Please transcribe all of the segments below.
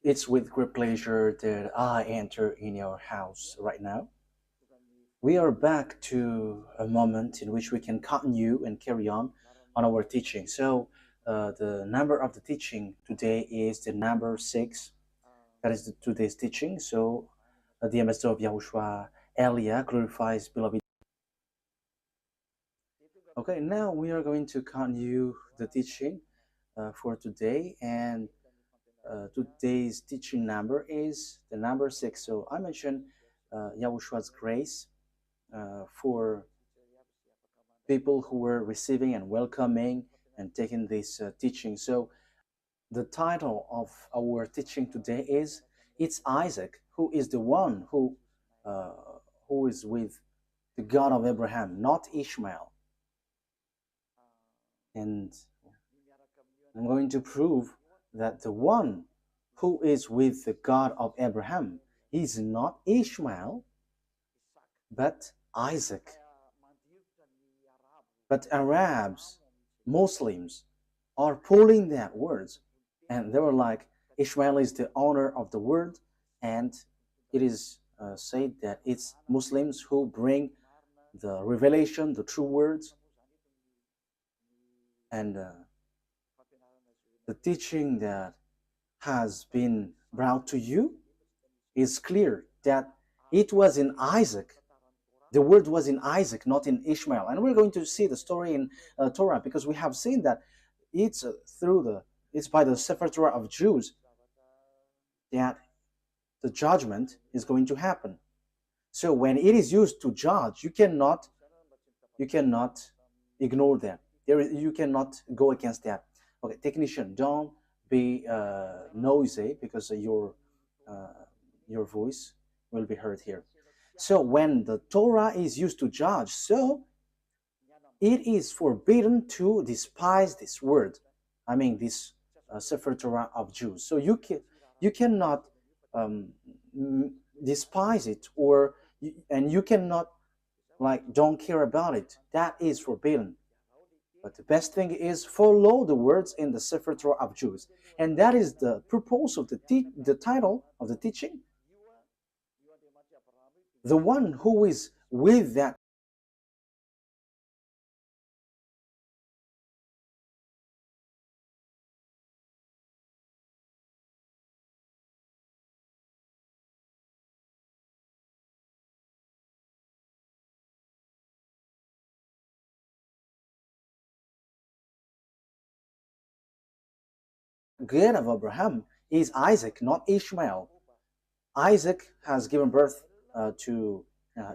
It's with great pleasure that I enter in your house right now. We are back to a moment in which we can continue and carry on our teaching. So, the number of the teaching today is the number 6. That is today's teaching. So, the ambassador of Yahushua, Elia, glorifies beloved. Okay, now we are going to continue the teaching for today, and today's teaching number is the number 6. So I mentioned Yahushua's grace for people who were receiving and welcoming and taking this teaching. So the title of our teaching today is "It's Isaac who is the one uh, who is with the God of Abraham, not Ishmael." And I'm going to prove that the one who is with the God of Abraham is not Ishmael, but Isaac. But Arabs, Muslims, are pulling that words, and they were like, Ishmael is the owner of the word, and it is said that it's Muslims who bring the revelation, the true words, and the teaching that has been brought to you is clear that it was in Isaac. The word was in Isaac, not in Ishmael. And we're going to see the story in Torah because we have seen that it's it's by the Sefer Torah of Jews that the judgment is going to happen. So when it is used to judge, you cannot ignore that. You cannot go against that. Okay, technician, don't be noisy because your voice will be heard here. So when the Torah is used to judge, so it is forbidden to despise this word. I mean this Sefer Torah of Jews. So you cannot um, despise it, and you cannot like don't care about it. That is forbidden. But the best thing is follow the words in the Sefer Torah of Jews, and that is the purpose of the title of the teaching. The one who is with that God of Abraham is Isaac, not Ishmael. Isaac has given birth to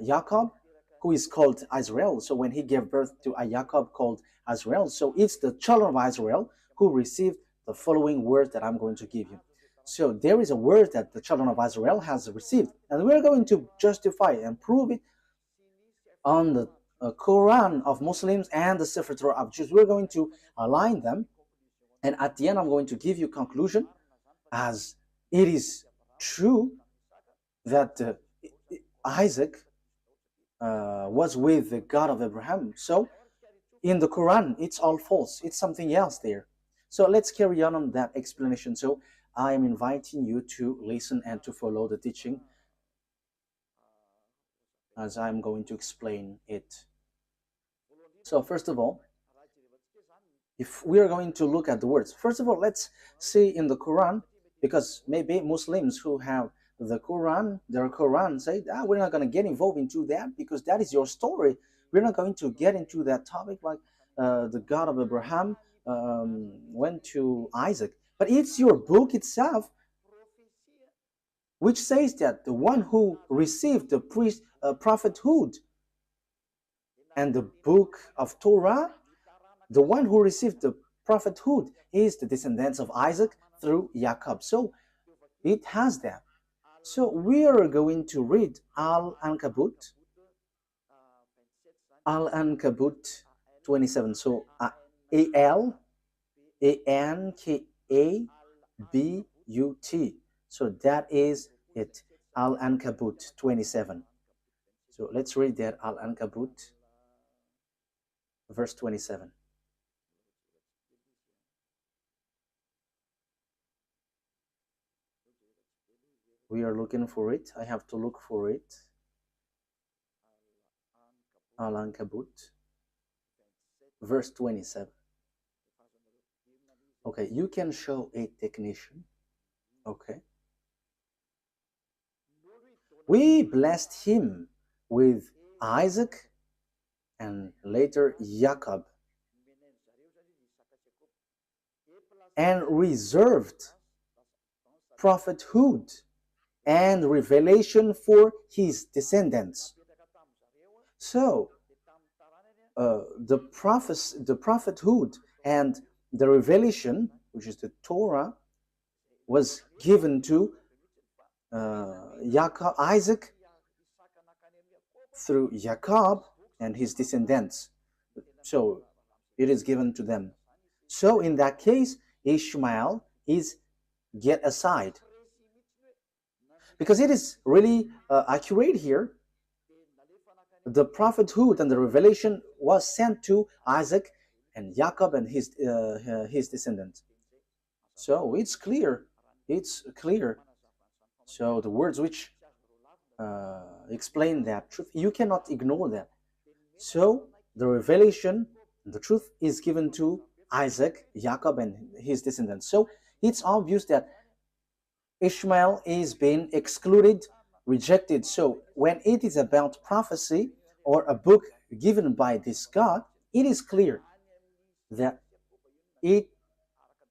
Jacob, who is called Israel. So when he gave birth to a Jacob called Israel, so it's the children of Israel who received the following word that I'm going to give you. So there is a word that the children of Israel has received, and we're going to justify and prove it on the Quran of Muslims and the Sefer Torah of Jews. We're going to align them, and at the end, I'm going to give you conclusion as it is true that Isaac was with the God of Abraham. So in the Quran, it's all false. It's something else there. So let's carry on that explanation. So I am inviting you to listen and to follow the teaching as I'm going to explain it. So first of all, if we are going to look at the words, first of all, let's see in the Quran, because maybe Muslims who have the Quran, their Quran, say, we're not going to get involved into that because that is your story. We're not going to get into that topic like the God of Abraham went to Isaac. But it's your book itself which says that the one who received the prophethood and the book of Torah, the one who received the prophethood is the descendants of Isaac through Jacob. So it has that. So we are going to read Al-Ankabut, Al-Ankabut 27. So Al-Ankabut. So that is it, Al-Ankabut 27. So let's read that, Al-Ankabut, verse 27. We are looking for it. I have to look for it. Al-Ankabut, verse 27. Okay, you can show a technician. Okay. We blessed him with Isaac and later Jacob, and reserved prophethood and revelation for his descendants. So the prophethood and the revelation, which is the Torah, was given to Isaac through Jacob and his descendants. So it is given to them. So in that case, Ishmael is get aside, because it is really accurate here. The prophethood and the revelation was sent to Isaac and Jacob and his descendants. So it's clear. It's clear. So the words which explain that truth, you cannot ignore that. So the revelation, the truth is given to Isaac, Jacob, and his descendants. So it's obvious that Ishmael is being excluded, rejected. So when it is about prophecy or a book given by this God, it is clear that it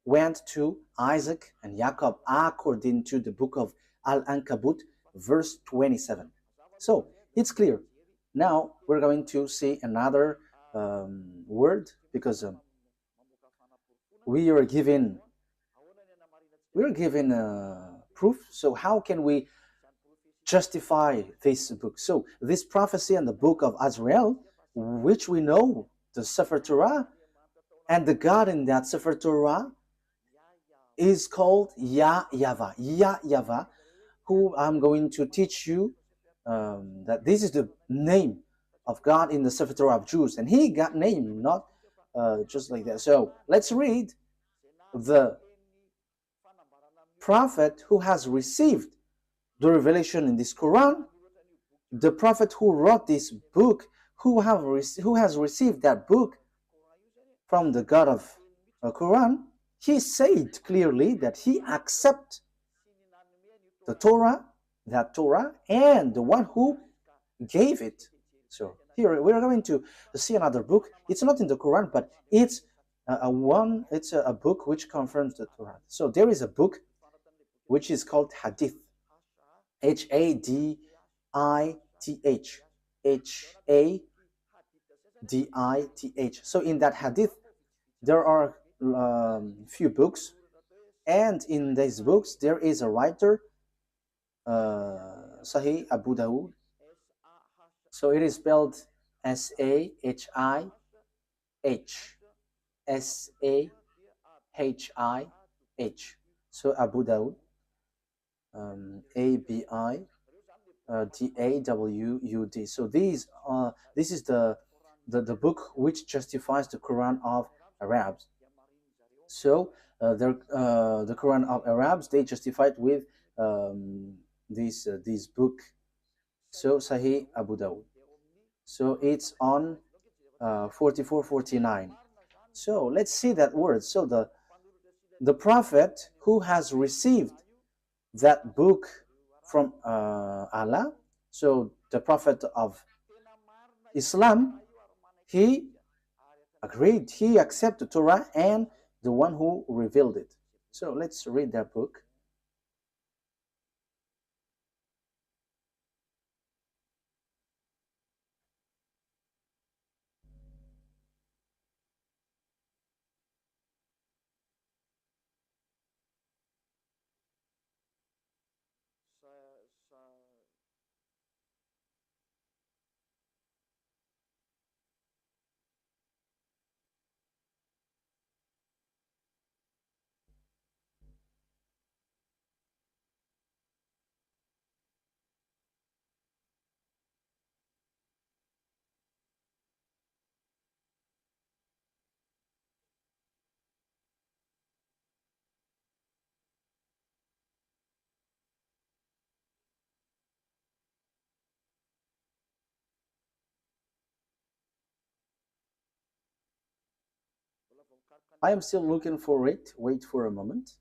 went to Isaac and Jacob according to the book of Al-Ankabut, verse 27. So it's clear. Now we're going to see another word, because we are given proof. So how can we justify this book? So this prophecy and the book of Azrael, which we know, the Sefer Torah, and the God in that Sefer Torah is called YAHVAH. YAHVAH, who I'm going to teach you that this is the name of God in the Sefer Torah of Jews, and he got named not just like that. So let's read the prophet who has received the revelation in this Quran, the prophet who wrote this book, who has received that book from the God of Quran. He said clearly that he accepts the Torah, that Torah, and the one who gave it. So here we are going to see another book. It's not in the Quran, but it's a book which confirms the Torah. So there is a book which is called Hadith. Hadith. Hadith. So in that Hadith, there are few books, and in these books there is a writer, Sahih Abu Dawud. So it is spelled Sahih, Sahih. So Abu Dawud, Abidawud. So this is the book which justifies the Quran of Arabs. So the Quran of Arabs, they justified with this book. So Sahih Abu Dawud. So it's on 4449. So let's see that word. So the prophet who has received that book from Allah, so the prophet of Islam, he agreed, he accepted Torah and the one who revealed it. So let's read that book. I am still looking for it. Wait for a moment.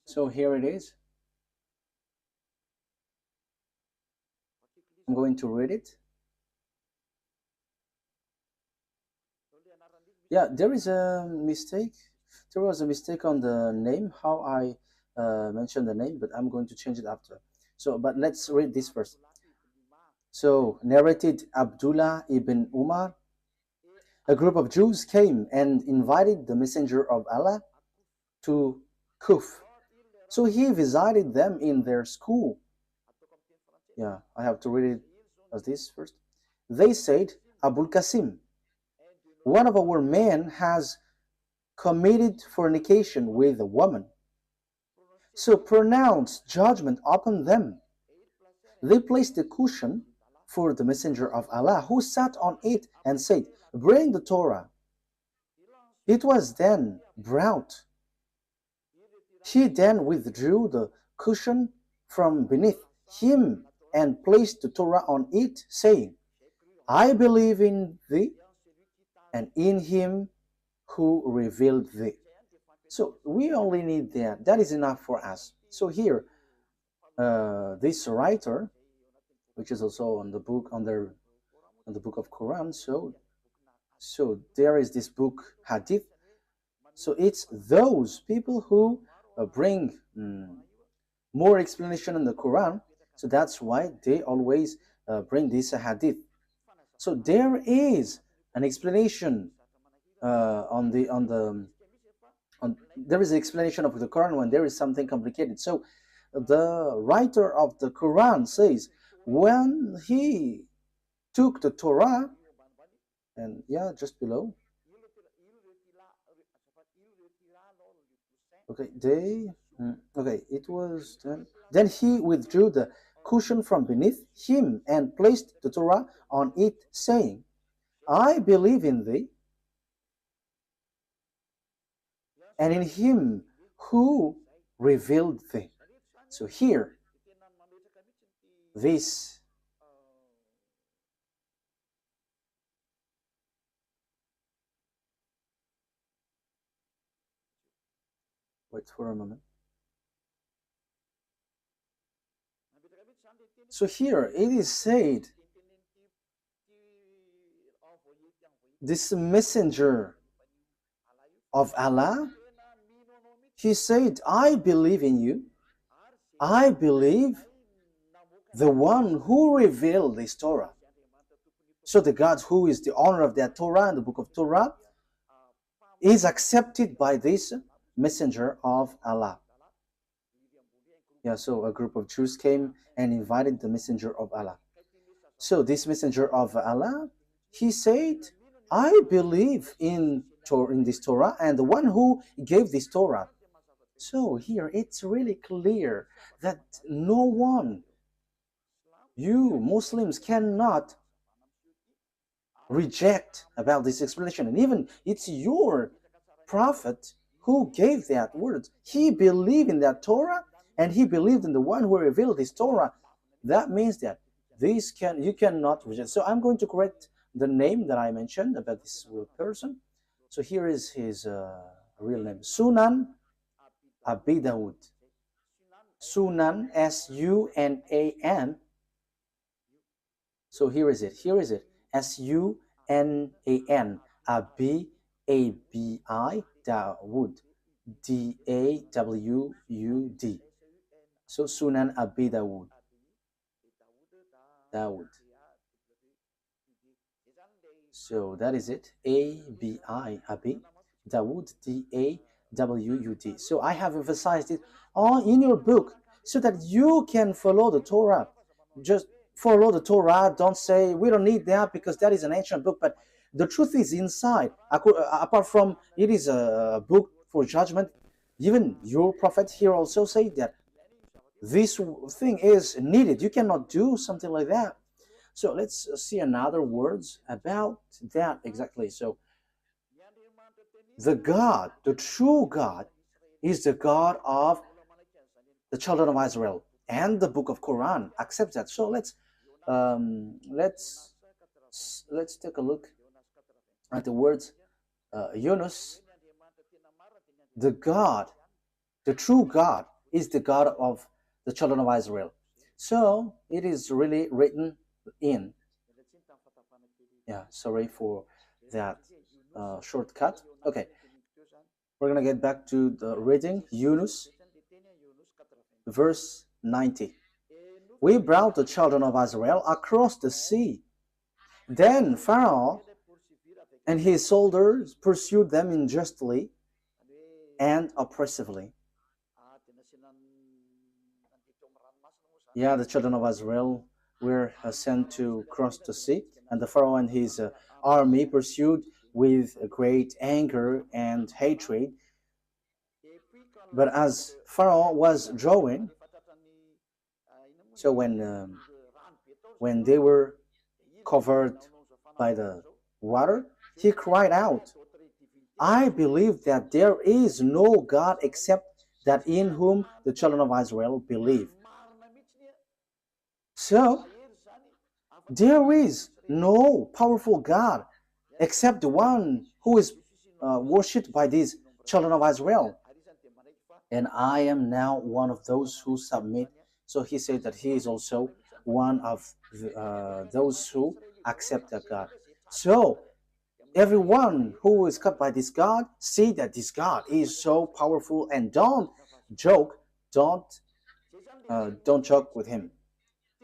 So here it is. I'm going to read it. Yeah, there is a mistake. There was a mistake on the name, how I mentioned the name, but I'm going to change it after. So, but let's read this first. So, narrated Abdullah ibn Umar, a group of Jews came and invited the Messenger of Allah to Kuf. So he visited them in their school. Yeah, I have to read it as this first. They said, Abul Qasim, one of our men has committed fornication with a woman. So pronounce judgment upon them. They placed a cushion for the Messenger of Allah, who sat on it and said, bring the Torah. It was then brought. He then withdrew the cushion from beneath him and placed the Torah on it, saying, I believe in thee and in him who revealed thee. So we only need that. That is enough for us. So here, this writer, which is also on the book on the book of Quran, so there is this book Hadith. So it's those people who bring more explanation in the Quran. So that's why they always bring this Hadith. So there is an explanation there is an explanation of the Quran when there is something complicated. So the writer of the Quran says when he took the Torah, and yeah, just below. Okay, it was then he withdrew the cushion from beneath him and placed the Torah on it, saying, I believe in thee and in him who revealed thee. So here, this wait for a moment. So here it is said, this messenger of Allah, he said, I believe in you. I believe the one who revealed this Torah. So the God who is the owner of that Torah and the book of Torah is accepted by this messenger of Allah. Yeah, so a group of Jews came and invited the messenger of Allah. So this messenger of Allah, he said, I believe in this Torah and the one who gave this Torah. So here it's really clear that no one, you Muslims, cannot reject about this explanation. And even it's your prophet who gave that word. He believed in that Torah and he believed in the one who revealed this Torah. That means that you cannot reject. So I'm going to correct the name that I mentioned about this person. So here is his real name, Sunan Abi Dawud. Sunan, S-U-N-A-N. So here is it. S-U-N-A-N. Abi, A-B-I, Dawud. D-A-W-U-D. So Sunan Abi Dawud. So that is it. A-B-I, Abi, Dawud, D-A-W-U-D. So I have emphasized it all in your book so that you can follow the Torah. Just follow the Torah. Don't say we don't need that because that is an ancient book. But the truth is inside. Apart from it is a book for judgment, even your prophet here also say that this thing is needed. You cannot do something like that. So let's see another words about that exactly. So the God, the true God, is the God of the children of Israel, and the book of Quran accepts that. So let's take a look at the words Yunus. The God, the true God, is the God of the children of Israel. So it is really written in. Yeah, sorry for that shortcut. Okay, we're gonna get back to the reading. Yunus, verse 90. We brought the children of Israel across the sea. Then Pharaoh and his soldiers pursued them unjustly and oppressively. Yeah, the children of Israel were sent to cross the sea, and the Pharaoh and his army pursued with great anger and hatred. But as Pharaoh was drawing, so when they were covered by the water, he cried out, I believe that there is no God except that in whom the children of Israel believe. So there is no powerful God except the one who is worshipped by these children of Israel. And I am now one of those who submit. So he said that he is also one of those who accept that God. So everyone who is cut by this God, see that this God is so powerful, and don't joke, don't joke with him.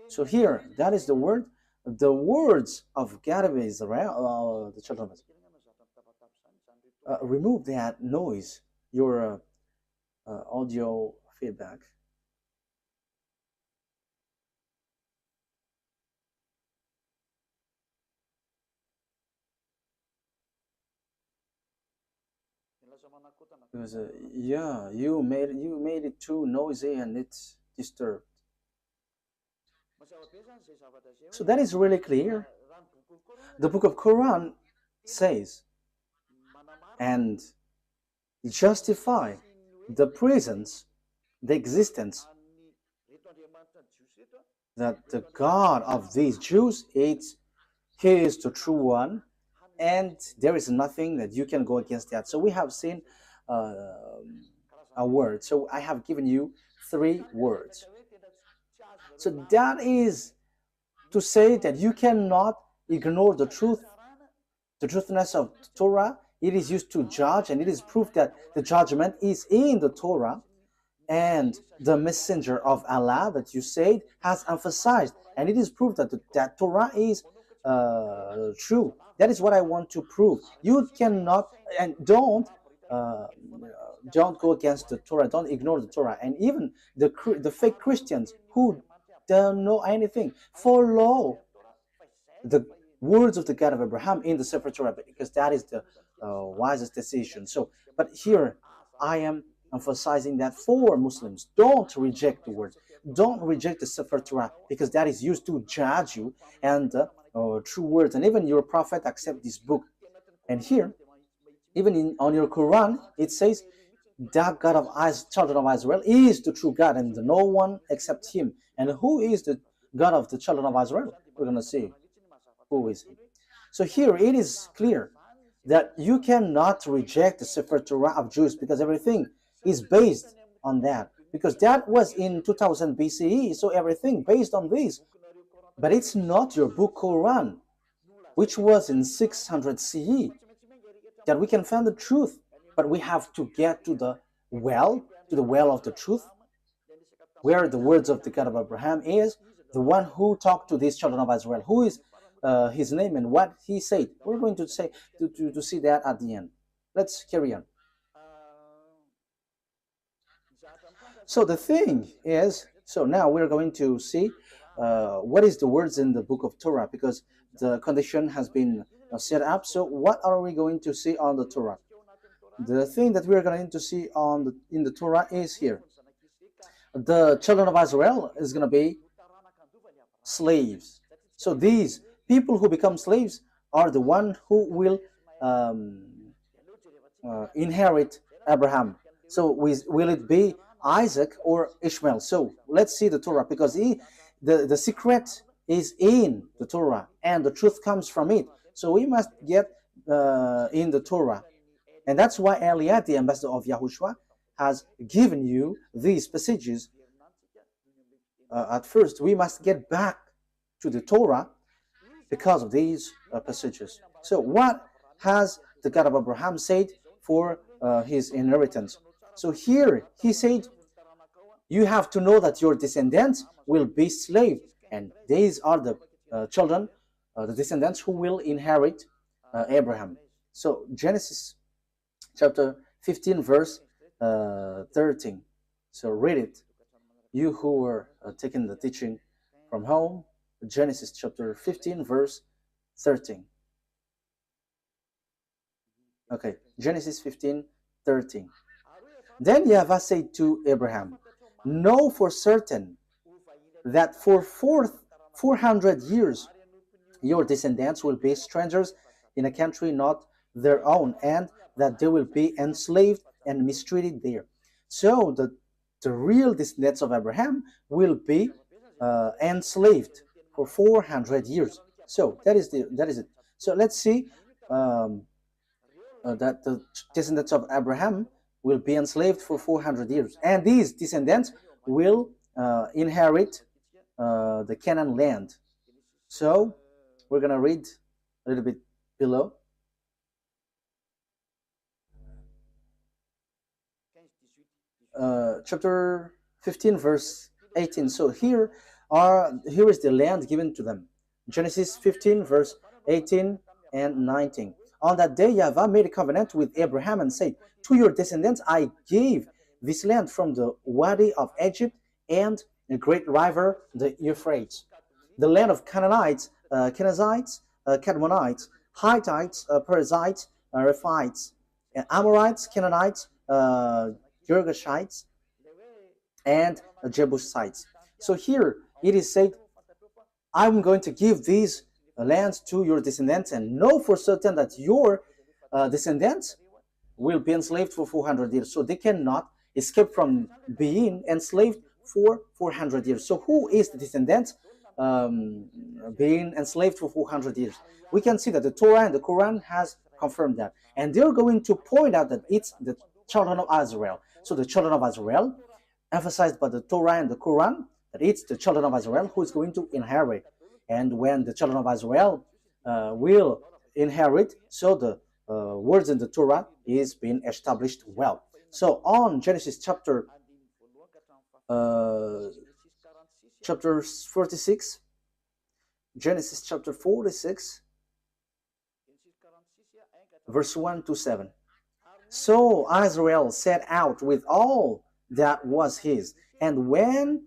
So here, that is the word, the words of God of Israel, the children of Israel. Remove that noise, your audio feedback. Because yeah, you made it too noisy and it's disturbed. So that is really clear. The book of Quran says and justify the presence, the existence that the God of these Jews is, he is the true one, and there is nothing that you can go against that. So we have seen a word. So I have given you 3 words. So that is to say that you cannot ignore the truth, the truthness of the Torah. It is used to judge, and it is proof that the judgment is in the Torah. And the messenger of Allah that you said has emphasized, and it is proof that that Torah is true. That is what I want to prove. You cannot, and don't go against the Torah. Don't ignore the Torah. And even the fake Christians who don't know anything follow the words of the God of Abraham in the Sefer Torah, because that is the wisest decision. So, but here I am emphasizing that for Muslims, don't reject the word, don't reject the Sefer Torah, because that is used to judge you, and true words, and even your prophet accept this book. And here, even on your Quran, it says that God of children of Israel is the true God, and no one except him. And who is the God of the children of Israel? We're going to see who is he. So here it is clear that you cannot reject the Sefer Torah of Jews, because everything is based on that, because that was in 2000 BCE, so everything based on this. But it's not your book Quran, which was in 600 CE, that we can find the truth. But we have to get to the well of the truth, where the words of the God of Abraham is, the one who talked to these children of Israel, who is his name and what he said. We're going to say to see that at the end. Let's carry on. So the thing is, so now we're going to see what is the words in the book of Torah, because the condition has been set up. So what are we going to see on the Torah? The thing that we are going to see in the Torah is here. The children of Israel is going to be slaves. So these people who become slaves are the one who will inherit Abraham. So will it be Isaac or Ishmael? So let's see the Torah, because the secret is in the Torah and the truth comes from it. So we must get in the Torah. And that's why Eliad, the ambassador of Yahushua, has given you these passages. At first, we must get back to the Torah because of these passages. So what has the God of Abraham said for his inheritance? So here he said, you have to know that your descendants will be slaves, and these are the children, the descendants who will inherit Abraham. So Genesis chapter 15 verse 13. So read it, you who are taking the teaching from home. Genesis chapter 15 verse 13. Okay, Genesis 15 13. Then YAHVAH said to Abraham, know for certain that for 400 years your descendants will be strangers in a country not their own, and that they will be enslaved and mistreated there. So the real descendants of Abraham will be enslaved for 400 years. So that is it. So let's see that the descendants of Abraham will be enslaved for 400 years, and these descendants will inherit the Canaan land. So we're gonna read a little bit below. Chapter 15 verse 18. So here is the land given to them. Genesis 15 verse 18 and 19. On that day YAHVAH made a covenant with Abraham and said, to your descendants I gave this land from the Wadi of Egypt and the great river the Euphrates, the land of Canaanites, Kenizzites, Cadmonites, Hittites, Perizzites, Rephites, Amorites, Canaanites, Girgashites, and Jebusites. So here it is said, I'm going to give these lands to your descendants, and know for certain that your descendants will be enslaved for 400 years. So they cannot escape from being enslaved for 400 years. So who is the descendant being enslaved for 400 years? We can see that the Torah and the Quran has confirmed that. And they're going to point out that it's the children of Israel. So the children of Israel, emphasized by the Torah and the Quran, that it's the children of Israel who is going to inherit. And when the children of Israel will inherit, so the words in the Torah is being established well. So on Genesis chapter 46, Genesis chapter 46, verse 1 to 7. So Israel set out with all that was his, and when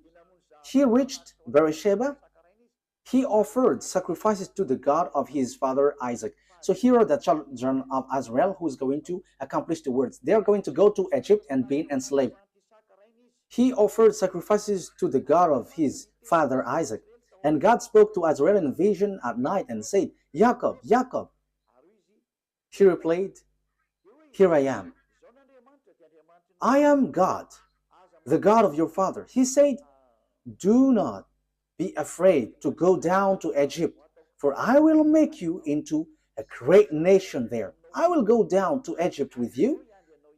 he reached Beersheba, he offered sacrifices to the God of his father Isaac. So here are the children of Israel who is going to accomplish the words. They are going to go to Egypt and be enslaved. He offered sacrifices to the God of his father Isaac. And God spoke to Israel in a vision at night and said, Jacob, Jacob. He replied, here I am. I am God, the God of your father. He said, do not be afraid to go down to Egypt, for I will make you into a great nation there. I will go down to Egypt with you,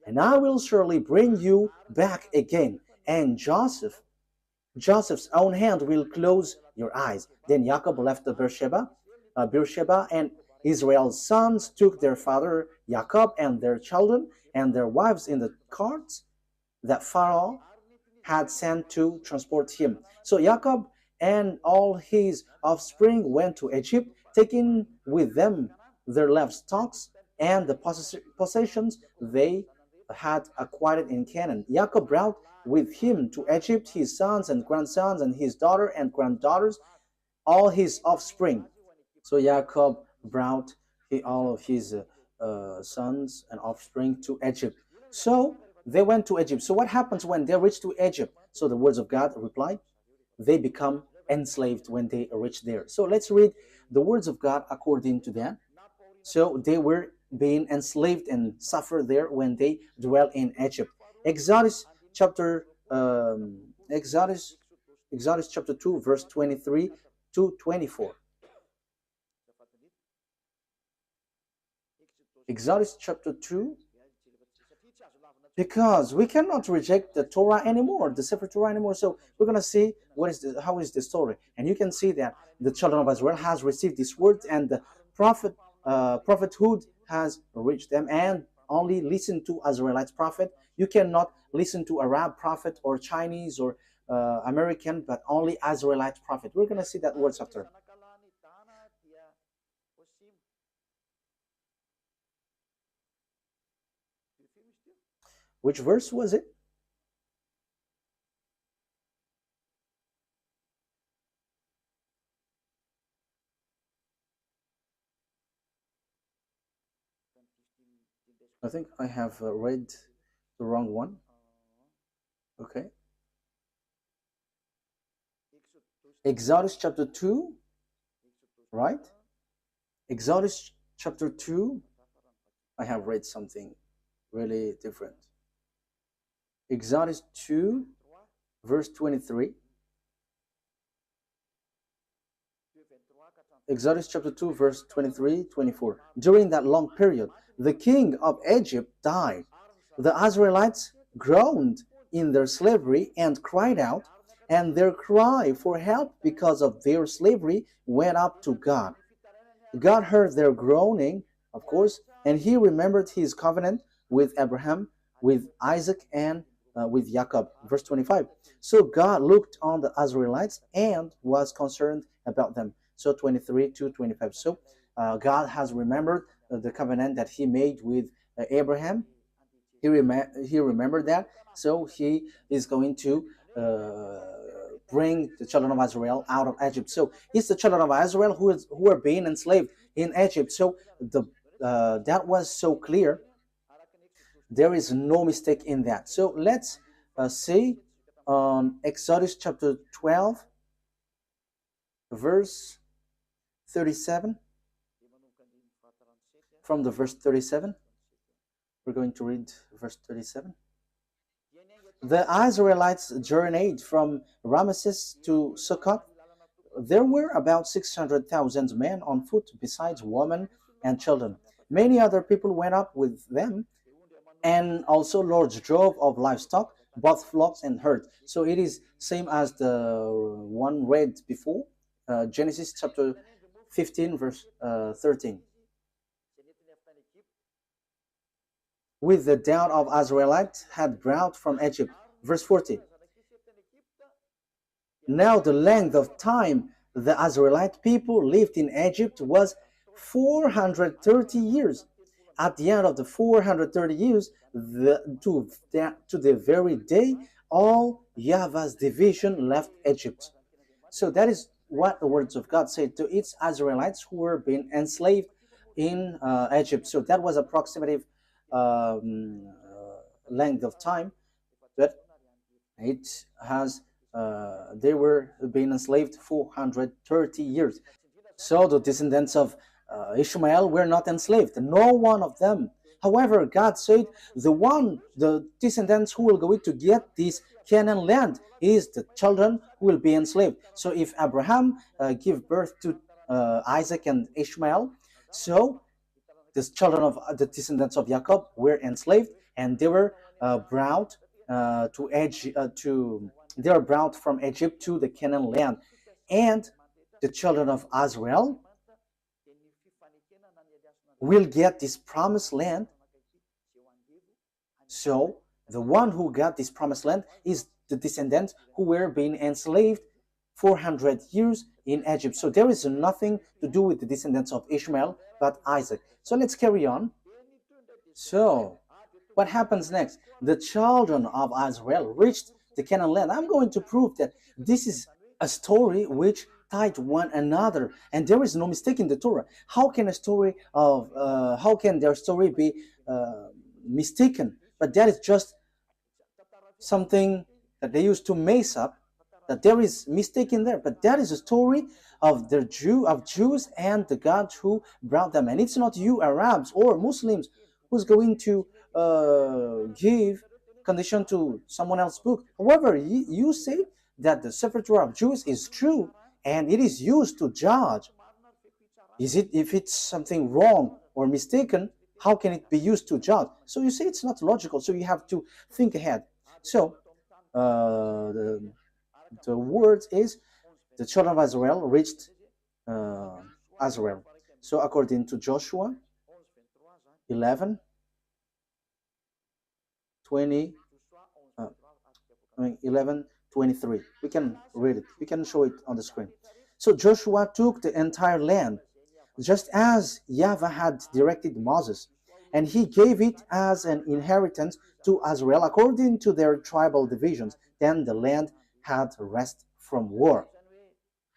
and I will surely bring you back again. And Joseph's own hand will close your eyes. Then Jacob left the Beersheba, and Israel's sons took their father Jacob and their children and their wives in the carts that Pharaoh had sent to transport him. So Jacob and all his offspring went to Egypt, taking with them their livestock and the possessions they had acquired in Canaan. Jacob brought with him to Egypt his sons and grandsons and his daughter and granddaughters, all his offspring. So Jacob brought all of his sons and offspring to Egypt. So they went to Egypt. So what happens when they reach to Egypt? So the words of God reply, they become enslaved when they reach there. So let's read the words of God according to that. So they were being enslaved and suffer there when they dwell in Egypt. Exodus chapter Exodus chapter 2 verse 23 to 24. Exodus chapter 2, because we cannot reject the Torah anymore, the Sefer Torah anymore. So we're going to see how is the story. And you can see that the children of Israel has received this word, and the prophethood has reached them, and only listen to Israelite prophet. You cannot listen to Arab prophet or Chinese or American, but only Israelite prophet. We're going to see that words after. Which verse was it? I think I have read the wrong one. Okay. Exodus chapter 2, right? Exodus chapter 2, I have read something really different. Exodus 2, verse 23. Exodus chapter 2, verse 23, 24. During that long period, the king of Egypt died. The Israelites groaned in their slavery and cried out, and their cry for help because of their slavery went up to God. God heard their groaning, of course, and he remembered his covenant with Abraham, with Isaac, and with Jacob. Verse 25. So God looked on the Israelites and was concerned about them. So 23 to 25. So God has remembered the covenant that he made with Abraham. He remembered that. So he is going to bring the children of Israel out of Egypt. So it's the children of Israel who are being enslaved in Egypt. So that was so clear. There is no mistake in that. So let's see on Exodus chapter 12, verse 37. From the verse 37, we're going to read verse 37. The Israelites journeyed from Ramesses to Succoth. There were about 600,000 men on foot, besides women and children. Many other people went up with them, and also large drove of livestock, both flocks and herds. So it is same as the one read before, Genesis chapter 15, verse 13. With the doubt of Israelites had brought from Egypt. Verse 40. Now the length of time the Israelite people lived in Egypt was 430 years. At the end of the 430 years, to the very day, all YAHVAH's division left Egypt. So that is what the words of God say to its Israelites who were being enslaved in Egypt. So that was approximately length of time, but it has they were being enslaved 430 years. So the descendants of Ishmael were not enslaved, no one of them. However, God said the descendants who will go to get this Canaan land is the children who will be enslaved. So if Abraham give birth to Isaac and Ishmael, so the children of the descendants of Jacob were enslaved, and they were brought they were brought from Egypt to the Canaan land, and the children of Israel will get this promised land. So the one who got this promised land is the descendants who were being enslaved 400 years in Egypt. So there is nothing to do with the descendants of Ishmael but Isaac. So let's carry on. So What happens next? The children of Israel reached the Canaan land. I'm going to prove that this is a story which tied one another, and there is no mistake in the Torah. How can a story of how can their story be mistaken? But that is just something that they used to mess up. That there is mistake in there, but that is a story of the Jews and the God who brought them, and it's not you Arabs or Muslims who's going to give condition to someone else's book. However, you say that the Sefer Torah of Jews is true and it is used to judge. Is it, if it's something wrong or mistaken, how can it be used to judge? So you say it's not logical, so you have to think ahead. So the word is the children of Israel reached Israel. So according to Joshua 11, 20, 11, 23. We can read it. We can show it on the screen. So Joshua took the entire land, just as YAHVAH had directed Moses, and he gave it as an inheritance to Israel according to their tribal divisions. Then the land had rest from war.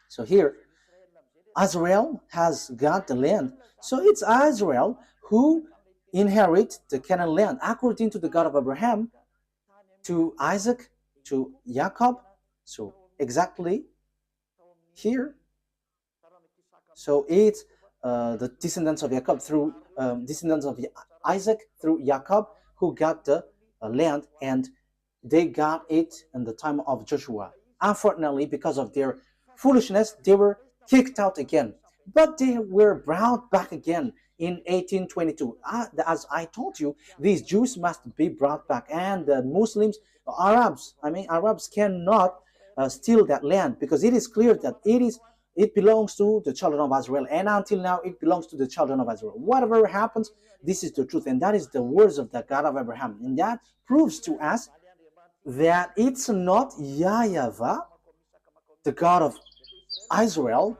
So here, Israel has got the land. So it's Israel who inherit the Canaan land according to the God of Abraham, to Isaac, to Jacob. So exactly here. So it's the descendants of Jacob through descendants of Isaac through Jacob who got the land, and they got it in the time of Joshua. Unfortunately, because of their foolishness, they were kicked out again. But they were brought back again in 1822. As I told you, these Jews must be brought back, and the Muslims, Arabs cannot steal that land, because it is clear that it belongs to the children of Israel, and until now it belongs to the children of Israel. Whatever happens, this is the truth, and that is the words of the God of Abraham, and that proves to us that it's not YAHVAH, the God of Israel,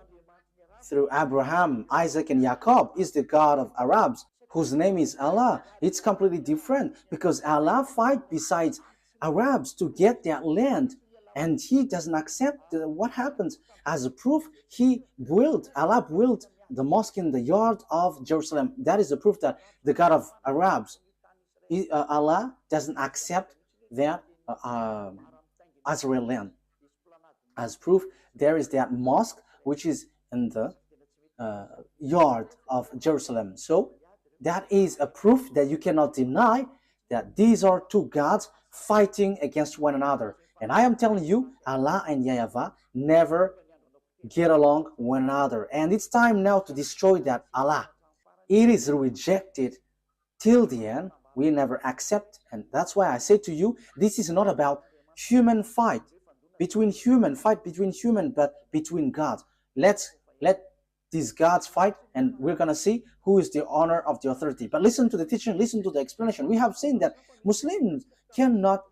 through Abraham, Isaac, and Jacob, is the God of Arabs, whose name is Allah. It's completely different, because Allah fight besides Arabs to get that land, and he doesn't accept what happens. As a proof, Allah built the mosque in the yard of Jerusalem. That is the proof that the God of Arabs, Allah doesn't accept that Israel land. As proof, there is that mosque which is in the yard of Jerusalem. So that is a proof that you cannot deny that these are two gods fighting against one another. And I am telling you, Allah and YAHVAH never get along one another. And it's time now to destroy that Allah. It is rejected till the end. We never accept. And that's why I say to you, this is not about human fight between human, but between gods. Let these gods fight, and we're going to see who is the honor of the authority. But listen to the teaching, listen to the explanation. We have seen that Muslims cannot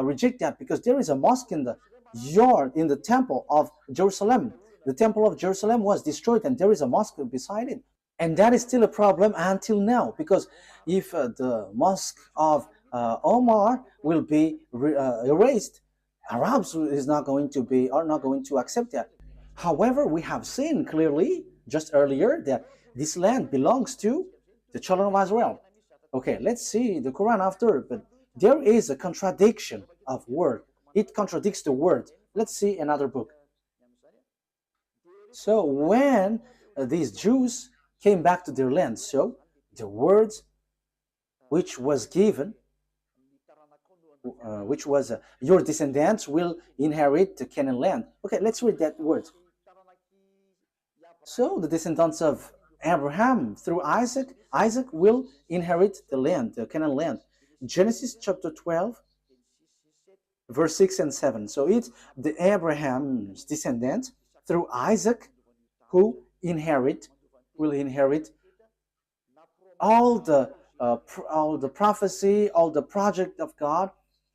reject that, because there is a mosque in the yard, in the temple of Jerusalem. The temple of Jerusalem was destroyed, and there is a mosque beside it. And that is still a problem until now, because if the mosque of Omar will be erased, Arabs are not going to accept that. However, we have seen clearly just earlier that this land belongs to the children of Israel. Okay, let's see the Quran after, but there is a contradiction of word. It contradicts the word. Let's see another book. So when these Jews came back to their land, so the words which was given, which was your descendants will inherit the Canaan land. Okay, let's read that word. So the descendants of Abraham through Isaac will inherit the land, the Canaan land. Genesis chapter 12, verse 6 and 7. So it's the Abraham's descendants through Isaac who will inherit all the prophecy, all the project of God,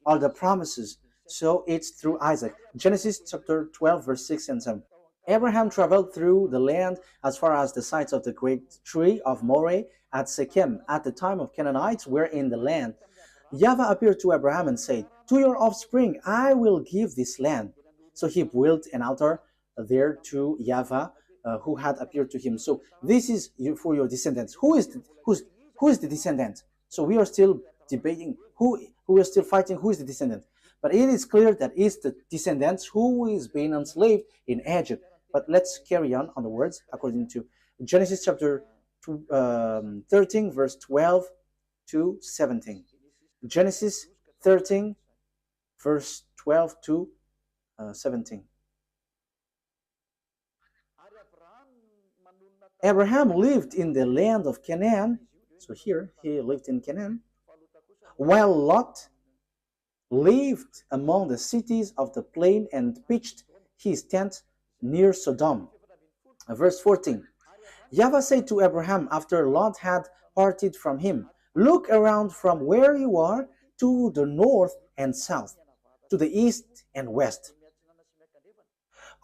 all the promises. So it's through Isaac. Genesis chapter 12, verse 6 and 7. Abraham traveled through the land as far as the sites of the great tree of Moreh at Shechem. At the time of Canaanites were in the land. YAHVAH appeared to Abraham and said, "To your offspring I will give this land." So he built an altar there to YAHVAH, who had appeared to him. So this is for your descendants. Who is the descendant? So we are still debating who is still fighting who is the descendant. But it is clear that it's the descendants who is being enslaved in Egypt. But let's carry on the words according to Genesis chapter 13, verse 12 to 17. Genesis 13, verse 12 to 17. Abraham lived in the land of Canaan. So here he lived in Canaan, while Lot lived among the cities of the plain and pitched his tent near Sodom. Verse 14. YAHVAH said to Abraham after Lot had parted from him, "Look around from where you are to the north and south, to the east and west.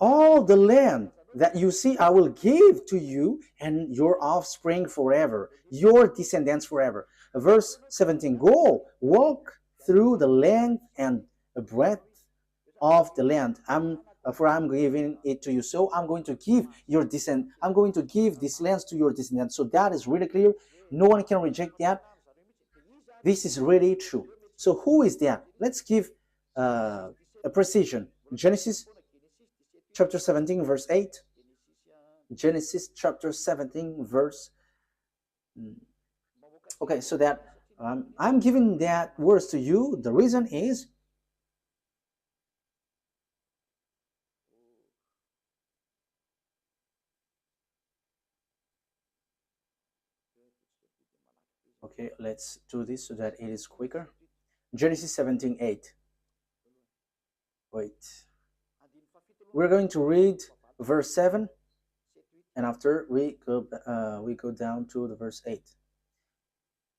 All the land that you see I will give to you and your offspring forever, your descendants forever." Verse 17, "Go, walk through the length and breadth of the land. For I'm giving it to you. So I'm going to give your I'm going to give these lands to your descendants." So that is really clear. No one can reject that. This is really true. So who is that? Let's give a precision. Genesis chapter 17, verse 8. Genesis chapter 17, verse. Okay, so that I'm giving that words to you. The reason is okay, let's do this so that it is quicker. Genesis 17, 8. Wait. We're going to read verse 7, and after we go down to the verse 8.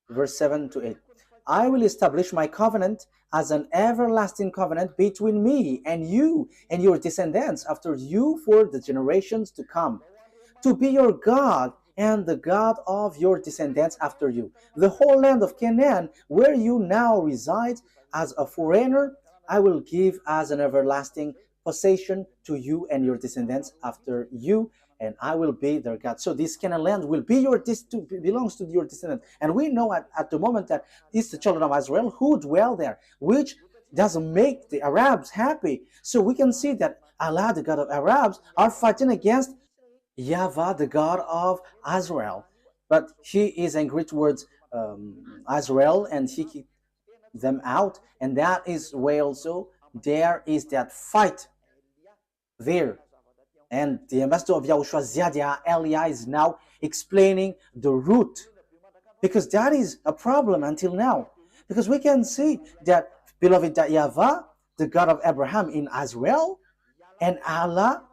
Verse 7 to 8. "I will establish my covenant as an everlasting covenant between me and you and your descendants after you for the generations to come, to be your God and the God of your descendants after you. The whole land of Canaan, where you now reside as a foreigner, I will give as an everlasting possession to you and your descendants after you, and I will be their God." So this Canaan land will be belongs to your descendant. And we know at the moment that it's the children of Israel who dwell there, which doesn't make the Arabs happy. So we can see that Allah, the God of Arabs, are fighting against YAHVAH, the God of Israel. But he is angry towards Israel, and he kicked them out. And that is why also there is that fight there. And the ambassador of YAHOSHUAH, Ziadia Elia, is now explaining the root, because that is a problem until now. Because we can see that, beloved, that YAHVAH, the God of Abraham in Israel, and Allah,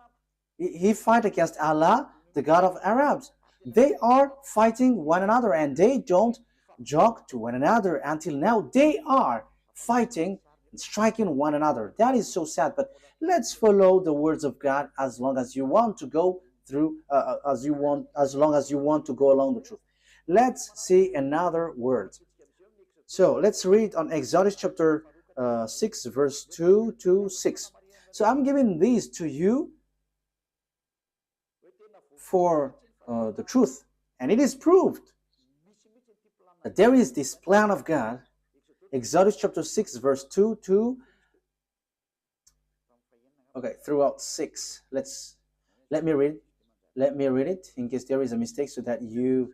he fight against Allah, the God of Arabs. They are fighting one another, and they don't joke to one another until now. They are fighting and striking one another. That is so sad. But let's follow the words of God as long as you want to go through, as long as you want to go along the truth. Let's see another word. So let's read on Exodus chapter 6, verse 2 to 6. So I'm giving these to you for the truth, and it is proved that there is this plan of God. Exodus chapter 6, verse 2 to throughout 6. Let me read it in case there is a mistake, so that you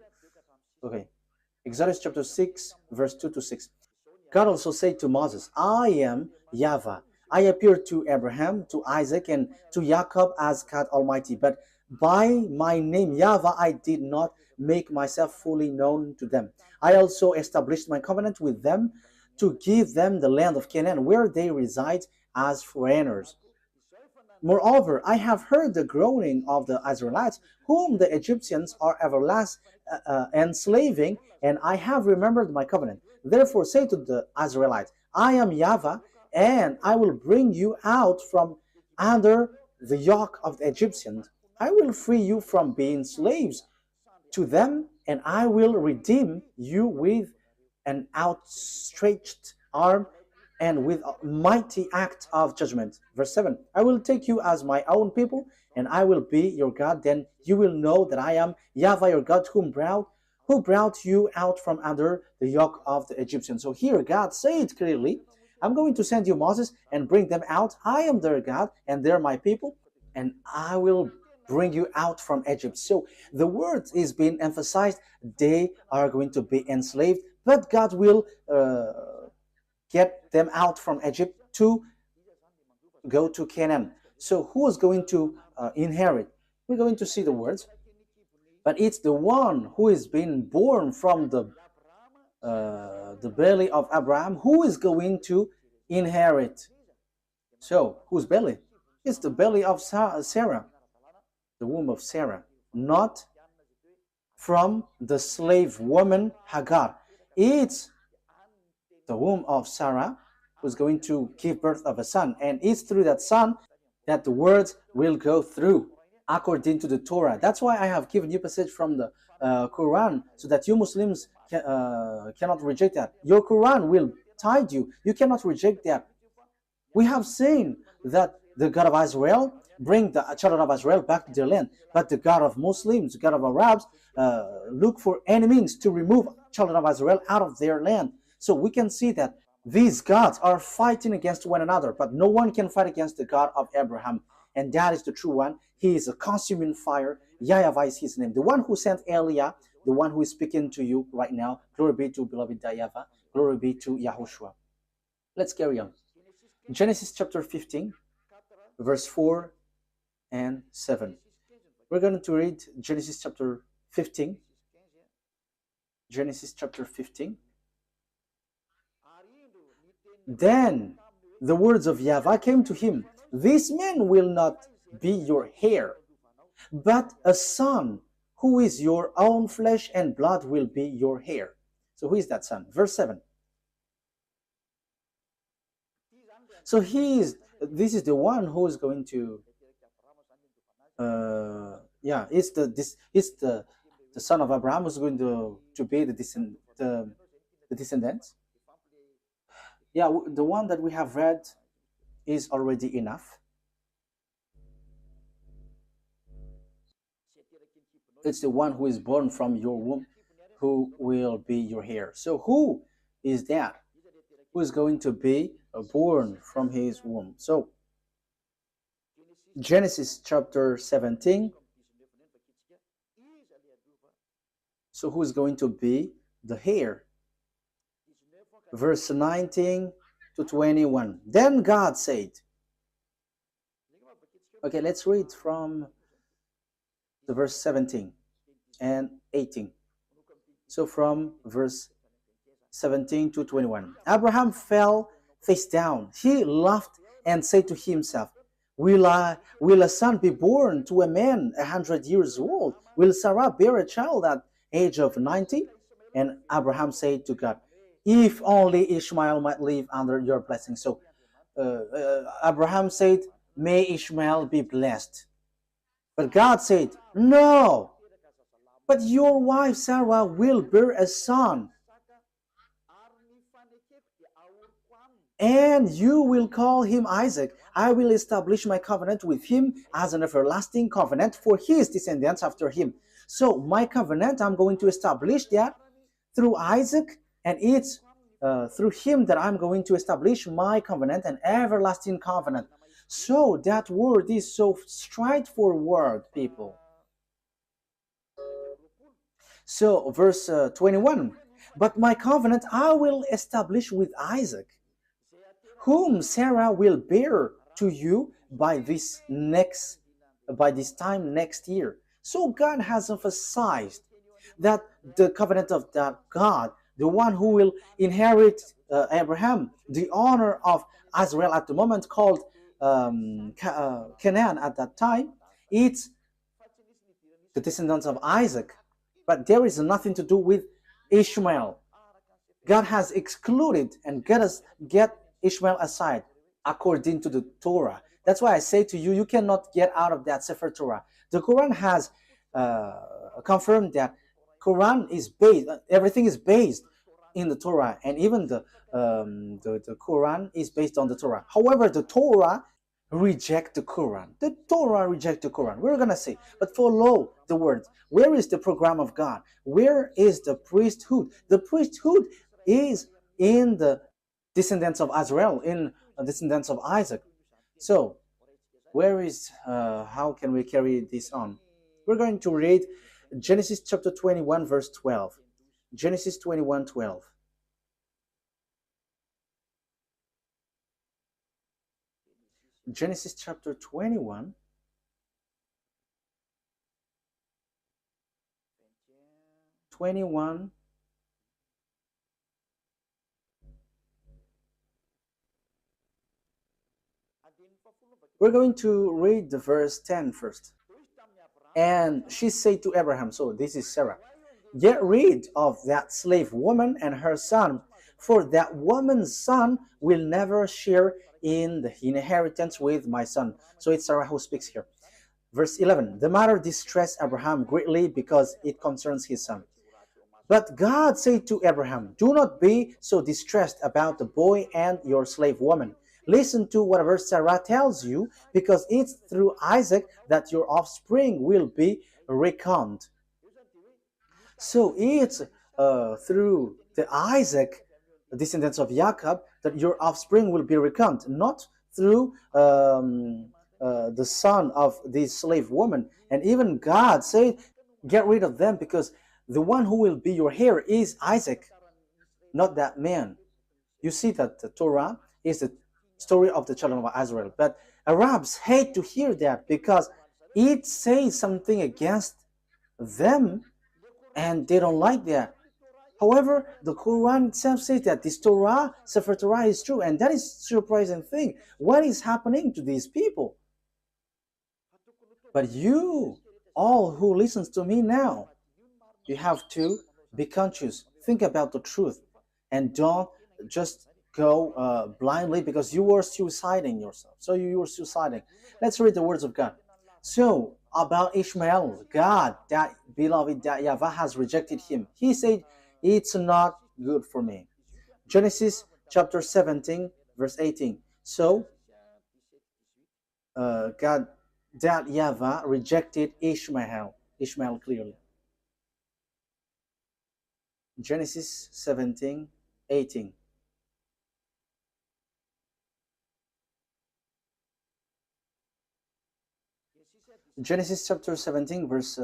Exodus chapter 6, verse 2 to 6. God also said to Moses, "I am YAHVAH. I appeared to Abraham, to Isaac, and to Jacob as God Almighty, but by my name YAHVAH I did not make myself fully known to them. I also established my covenant with them to give them the land of Canaan, where they reside as foreigners. Moreover, I have heard the groaning of the Israelites, whom the Egyptians are enslaving, and I have remembered my covenant. Therefore say to the Israelites, I am YAHVAH, and I will bring you out from under the yoke of the Egyptians. I will free you from being slaves to them, and I will redeem you with an outstretched arm and with a mighty act of judgment. Verse 7, I will take you as my own people, and I will be your God. Then you will know that I am YAHVAH your God, who brought you out from under the yoke of the Egyptians. So here God said clearly, I'm going to send you Moses and bring them out. I am their God, and they're my people, and I will bring you out from Egypt. So the word is being emphasized. They are going to be enslaved, but God will get them out from Egypt to go to Canaan. So who is going to inherit? We're going to see the words, but it's the one who is being born from the belly of Abraham who is going to inherit. So whose belly? It's the belly of Sarah, the womb of Sarah, not from the slave woman Hagar. It's the womb of Sarah who's going to give birth of a son, and it's through that son that the words will go through according to the Torah. That's why I have given you passage from the Quran, so that you Muslims cannot reject that. Your Quran will guide you. You cannot reject that. We have seen that the God of Israel bring the children of Israel back to their land, but the God of Muslims, the God of Arabs, look for any means to remove children of Israel out of their land. So we can see that these gods are fighting against one another, but no one can fight against the God of Abraham, and that is the true one. He is a consuming fire. YAHVAH is his name. The one who sent Elia, the one who is speaking to you right now. Glory be to beloved YAHVAH. Glory be to Yahushua. Let's carry on. Genesis chapter 15, verse 4 and 7. We're going to read Genesis chapter 15. Genesis chapter 15. Then the words of YAHVAH came to him. This man will not be your heir, but a son who is your own flesh and blood will be your heir. So who is that son? Verse 7. So this is the one who is going to it's the son of Abraham who's going to be the descendants. Yeah, the one that we have read is already enough. It's the one who is born from your womb who will be your heir. So who is that? Who is going to be born from his womb? So Genesis chapter 17. So who is going to be the heir? Verse 19 to 21. Then God said, okay, let's read from the verse 17 and 18. So from verse 17 to 21. Abraham fell face down. He laughed and said to himself, Will a son be born to a man 100 years old? Will Sarah bear a child at age of 90? And Abraham said to God, if only Ishmael might live under your blessing. So Abraham said, may Ishmael be blessed. But God said, no, but your wife Sarah will bear a son, and you will call him Isaac. I will establish my covenant with him as an everlasting covenant for his descendants after him. So my covenant, I'm going to establish that through Isaac, and it's through him that I'm going to establish my covenant, an everlasting covenant. So that word is so straightforward, people. So verse 21, but my covenant I will establish with Isaac, whom Sarah will bear to you by this time next year. So God has emphasized that the covenant of that God, the one who will inherit Abraham, the honor of Israel at the moment called Canaan at that time, it's the descendants of Isaac. But there is nothing to do with Ishmael. God has excluded and get Ishmael aside according to the Torah. That's why I say to you, you cannot get out of that Sefer Torah. The Quran has confirmed that Quran is based, everything is based in the Torah, and even the Quran is based on the Torah. However, the Torah reject the Quran. The Torah reject the Quran. We're gonna say, but follow the words. Where is the program of God? Where is the priesthood? The priesthood is in the descendants of Israel, in the descendants of Isaac. So, where is, how can we carry this on? We're going to read Genesis chapter 21, verse 12. Genesis 21, 12. Genesis chapter 21, we're going to read the verse 10 first. And she said to Abraham, so this is Sarah, get rid of that slave woman and her son, for that woman's son will never share in the inheritance with my son. So it's Sarah who speaks here. Verse 11, the matter distressed Abraham greatly because it concerns his son. But God said to Abraham, do not be so distressed about the boy and your slave woman. Listen to whatever Sarah tells you, because it's through Isaac that your offspring will be reckoned. So it's through the Isaac, the descendants of Jacob, that your offspring will be reckoned, not through the son of this slave woman. And even God said, get rid of them, because the one who will be your heir is Isaac, not that man. You see that the Torah is the story of the children of Israel. But Arabs hate to hear that because it says something against them and they don't like that. However, the Quran itself says that this Torah, Sefer Torah, is true, and that is a surprising thing. What is happening to these people? But you, all who listens to me now, you have to be conscious. Think about the truth, and don't just go blindly, because you are suiciding yourself. So you are suiciding. Let's read the words of God. So about Ishmael, God, that beloved, that YAHVAH has rejected him. He said, it's not good for me. Genesis chapter 17, verse 18. So God, that YAHVAH rejected Ishmael clearly. Genesis 17, 18. Genesis chapter 17, verse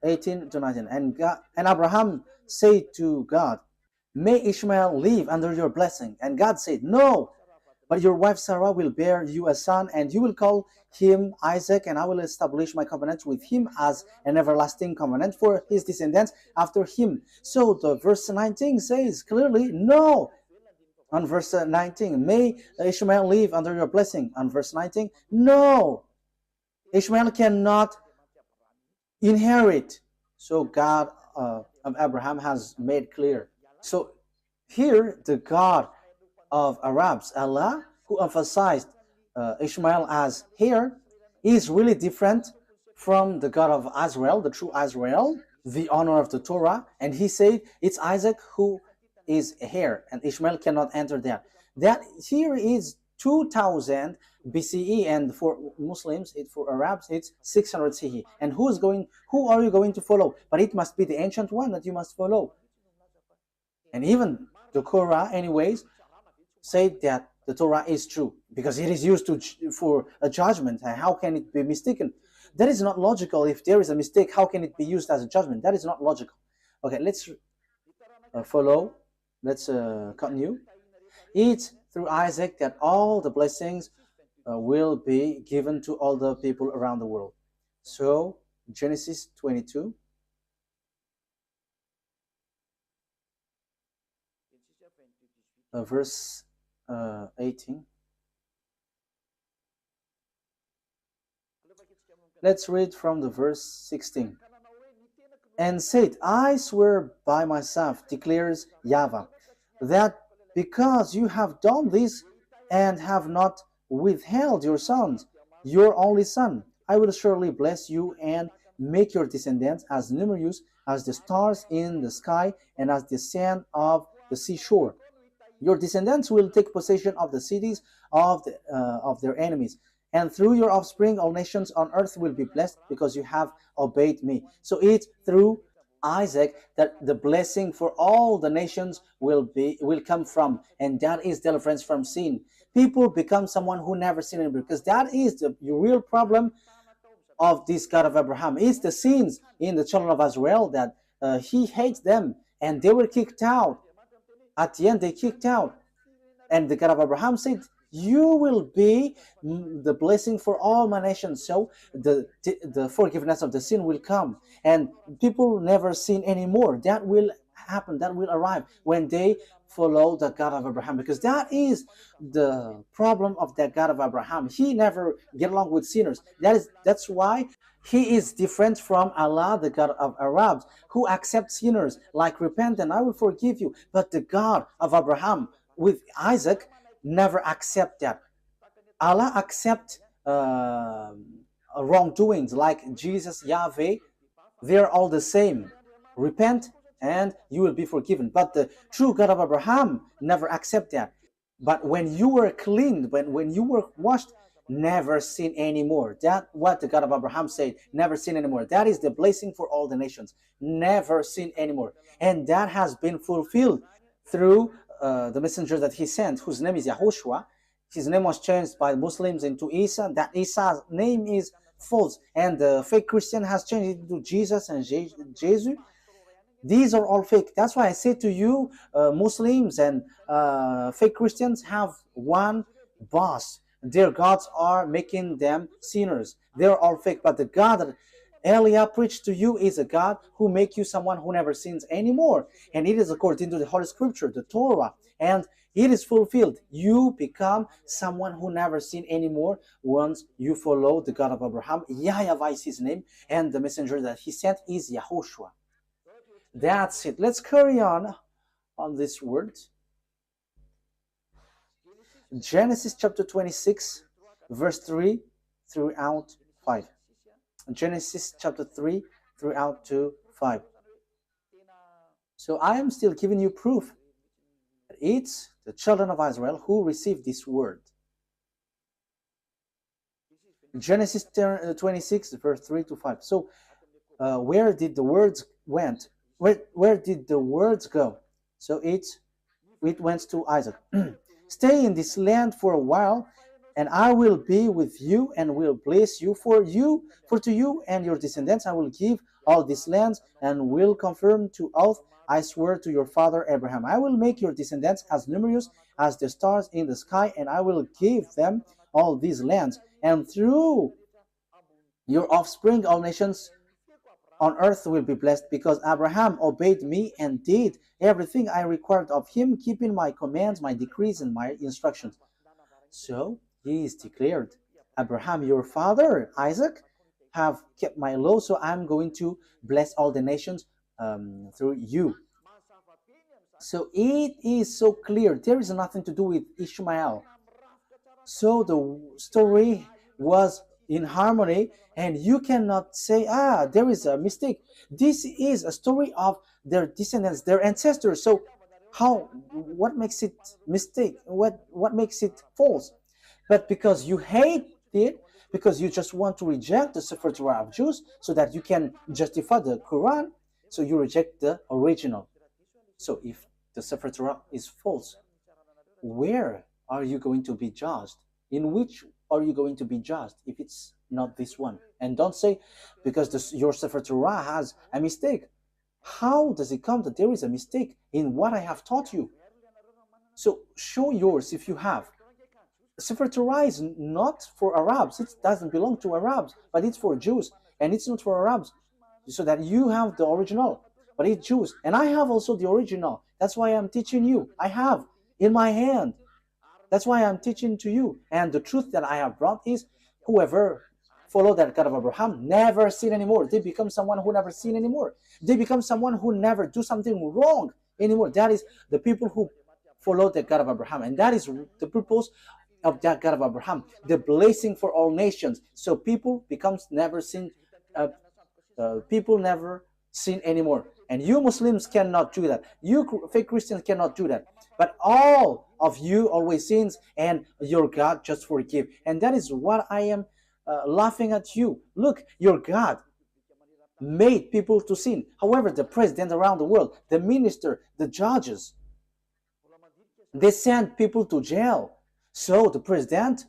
18 to 19. And Abraham said to God, may Ishmael live under your blessing. And God said, no, but your wife Sarah will bear you a son, and you will call him Isaac, and I will establish my covenant with him as an everlasting covenant for his descendants after him. So the verse 19 says clearly, no. On verse 19, may Ishmael live under your blessing. On verse 19, no. Ishmael cannot inherit. So God of Abraham has made clear. So here the God of Arabs, Allah, who emphasized Ishmael as heir, is really different from the God of Israel, the true Israel, the honor of the Torah. And he said it's Isaac who is heir, and Ishmael cannot enter there. That here is 2000 BCE, and for Muslims, for Arabs, it's 600 CE. And who are you going to follow? But it must be the ancient one that you must follow. And even the Quran, anyways, said that the Torah is true because it is used for a judgment. And how can it be mistaken? That is not logical. If there is a mistake, how can it be used as a judgment? That is not logical. Okay, let's follow. Let's continue. It's through Isaac that all the blessings will be given to all the people around the world. So Genesis 22. Verse 18. Let's read from the verse 16. And said, I swear by myself, declares YAHVAH, that because you have done this and have not withheld your sons, your only son, I will surely bless you and make your descendants as numerous as the stars in the sky and as the sand of the seashore. Your descendants will take possession of the cities of their enemies. And through your offspring, all nations on earth will be blessed because you have obeyed me. So it's through Isaac that the blessing for all the nations will come from, and that is deliverance from sin. People become someone who never sinned because that is the real problem of this God of Abraham. It's the sins in the children of Israel that he hates them, and they were kicked out. At the end, they kicked out. And the God of Abraham said, you will be the blessing for all my nations. So the forgiveness of the sin will come. And people never sin anymore. That will happen. That will arrive when they follow the God of Abraham. Because that is the problem of that God of Abraham. He never get along with sinners. That's why he is different from Allah, the God of Arabs, who accepts sinners, like repent and I will forgive you. But the God of Abraham with Isaac never accept that. Allah accept wrongdoings, like Jesus, YAHVAH. They're all the same. Repent and you will be forgiven. But the true God of Abraham never accept that. But when you were cleaned, when you were washed, never sin anymore. That's what the God of Abraham said. Never sin anymore. That is the blessing for all the nations. Never sin anymore. And that has been fulfilled through the messenger that he sent, whose name is YAHOSHUAH. His name was changed by Muslims into Isa. That Isa's name is false, and the fake Christian has changed it into Jesus and Jesus. These are all fake. That's why I say to you, Muslims and fake Christians have one boss. Their gods are making them sinners. They're all fake. But the God that Elia preached to you is a God who make you someone who never sins anymore. And it is according to the Holy Scripture, the Torah. And it is fulfilled. You become someone who never sin anymore once you follow the God of Abraham. YAHVAH is his name. And the messenger that he sent is YAHOSHUAH. That's it. Let's carry on this word. Genesis chapter 26, verse 3 throughout 5. Genesis chapter 3 throughout to 5. So I am still giving you proof that it's the children of Israel who received this word. Genesis 26, verse 3 to 5. So where did the words went? Where did the words go? So it went to Isaac. Stay in this land for a while, and I will be with you and will bless you. For to you and your descendants I will give all these lands, and will confirm to oath I swear to your father Abraham. I will make your descendants as numerous as the stars in the sky, and I will give them all these lands. And through your offspring all nations on earth will be blessed, because Abraham obeyed me and did everything I required of him, keeping my commands, my decrees, and my instructions. So he is declared, Abraham, your father, Isaac, have kept my law, so I'm going to bless all the nations through you. So it is so clear. There is nothing to do with Ishmael. So the story was in harmony, and you cannot say, there is a mistake. This is a story of their descendants, their ancestors. So what makes it mistake? What makes it false? But because you hate it, because you just want to reject the Sefer Torah of Jews so that you can justify the Quran, so you reject the original. So if the Sefer Torah is false, where are you going to be judged? In which are you going to be judged if it's not this one? And don't say, because your Sefer Torah has a mistake. How does it come that there is a mistake in what I have taught you? So show yours if you have. Sefer Torah is not for Arabs. It doesn't belong to Arabs, but it's for Jews. And it's not for Arabs. So that you have the original, but it's Jews. And I have also the original. That's why I'm teaching you. I have in my hand. That's why I'm teaching to you. And the truth that I have brought is, whoever follow that God of Abraham never sin anymore. They become someone who never sin anymore. They become someone who never do something wrong anymore. That is the people who follow the God of Abraham. And that is the purpose of that God of Abraham, the blessing for all nations. So people becomes never sin. People never sin anymore. And you Muslims cannot do that. You fake Christians cannot do that. But all of you always sins, and your God just forgive. And that is what I am laughing at you. Look, your God made people to sin. However, the president around the world, the minister, the judges, they send people to jail. So the president,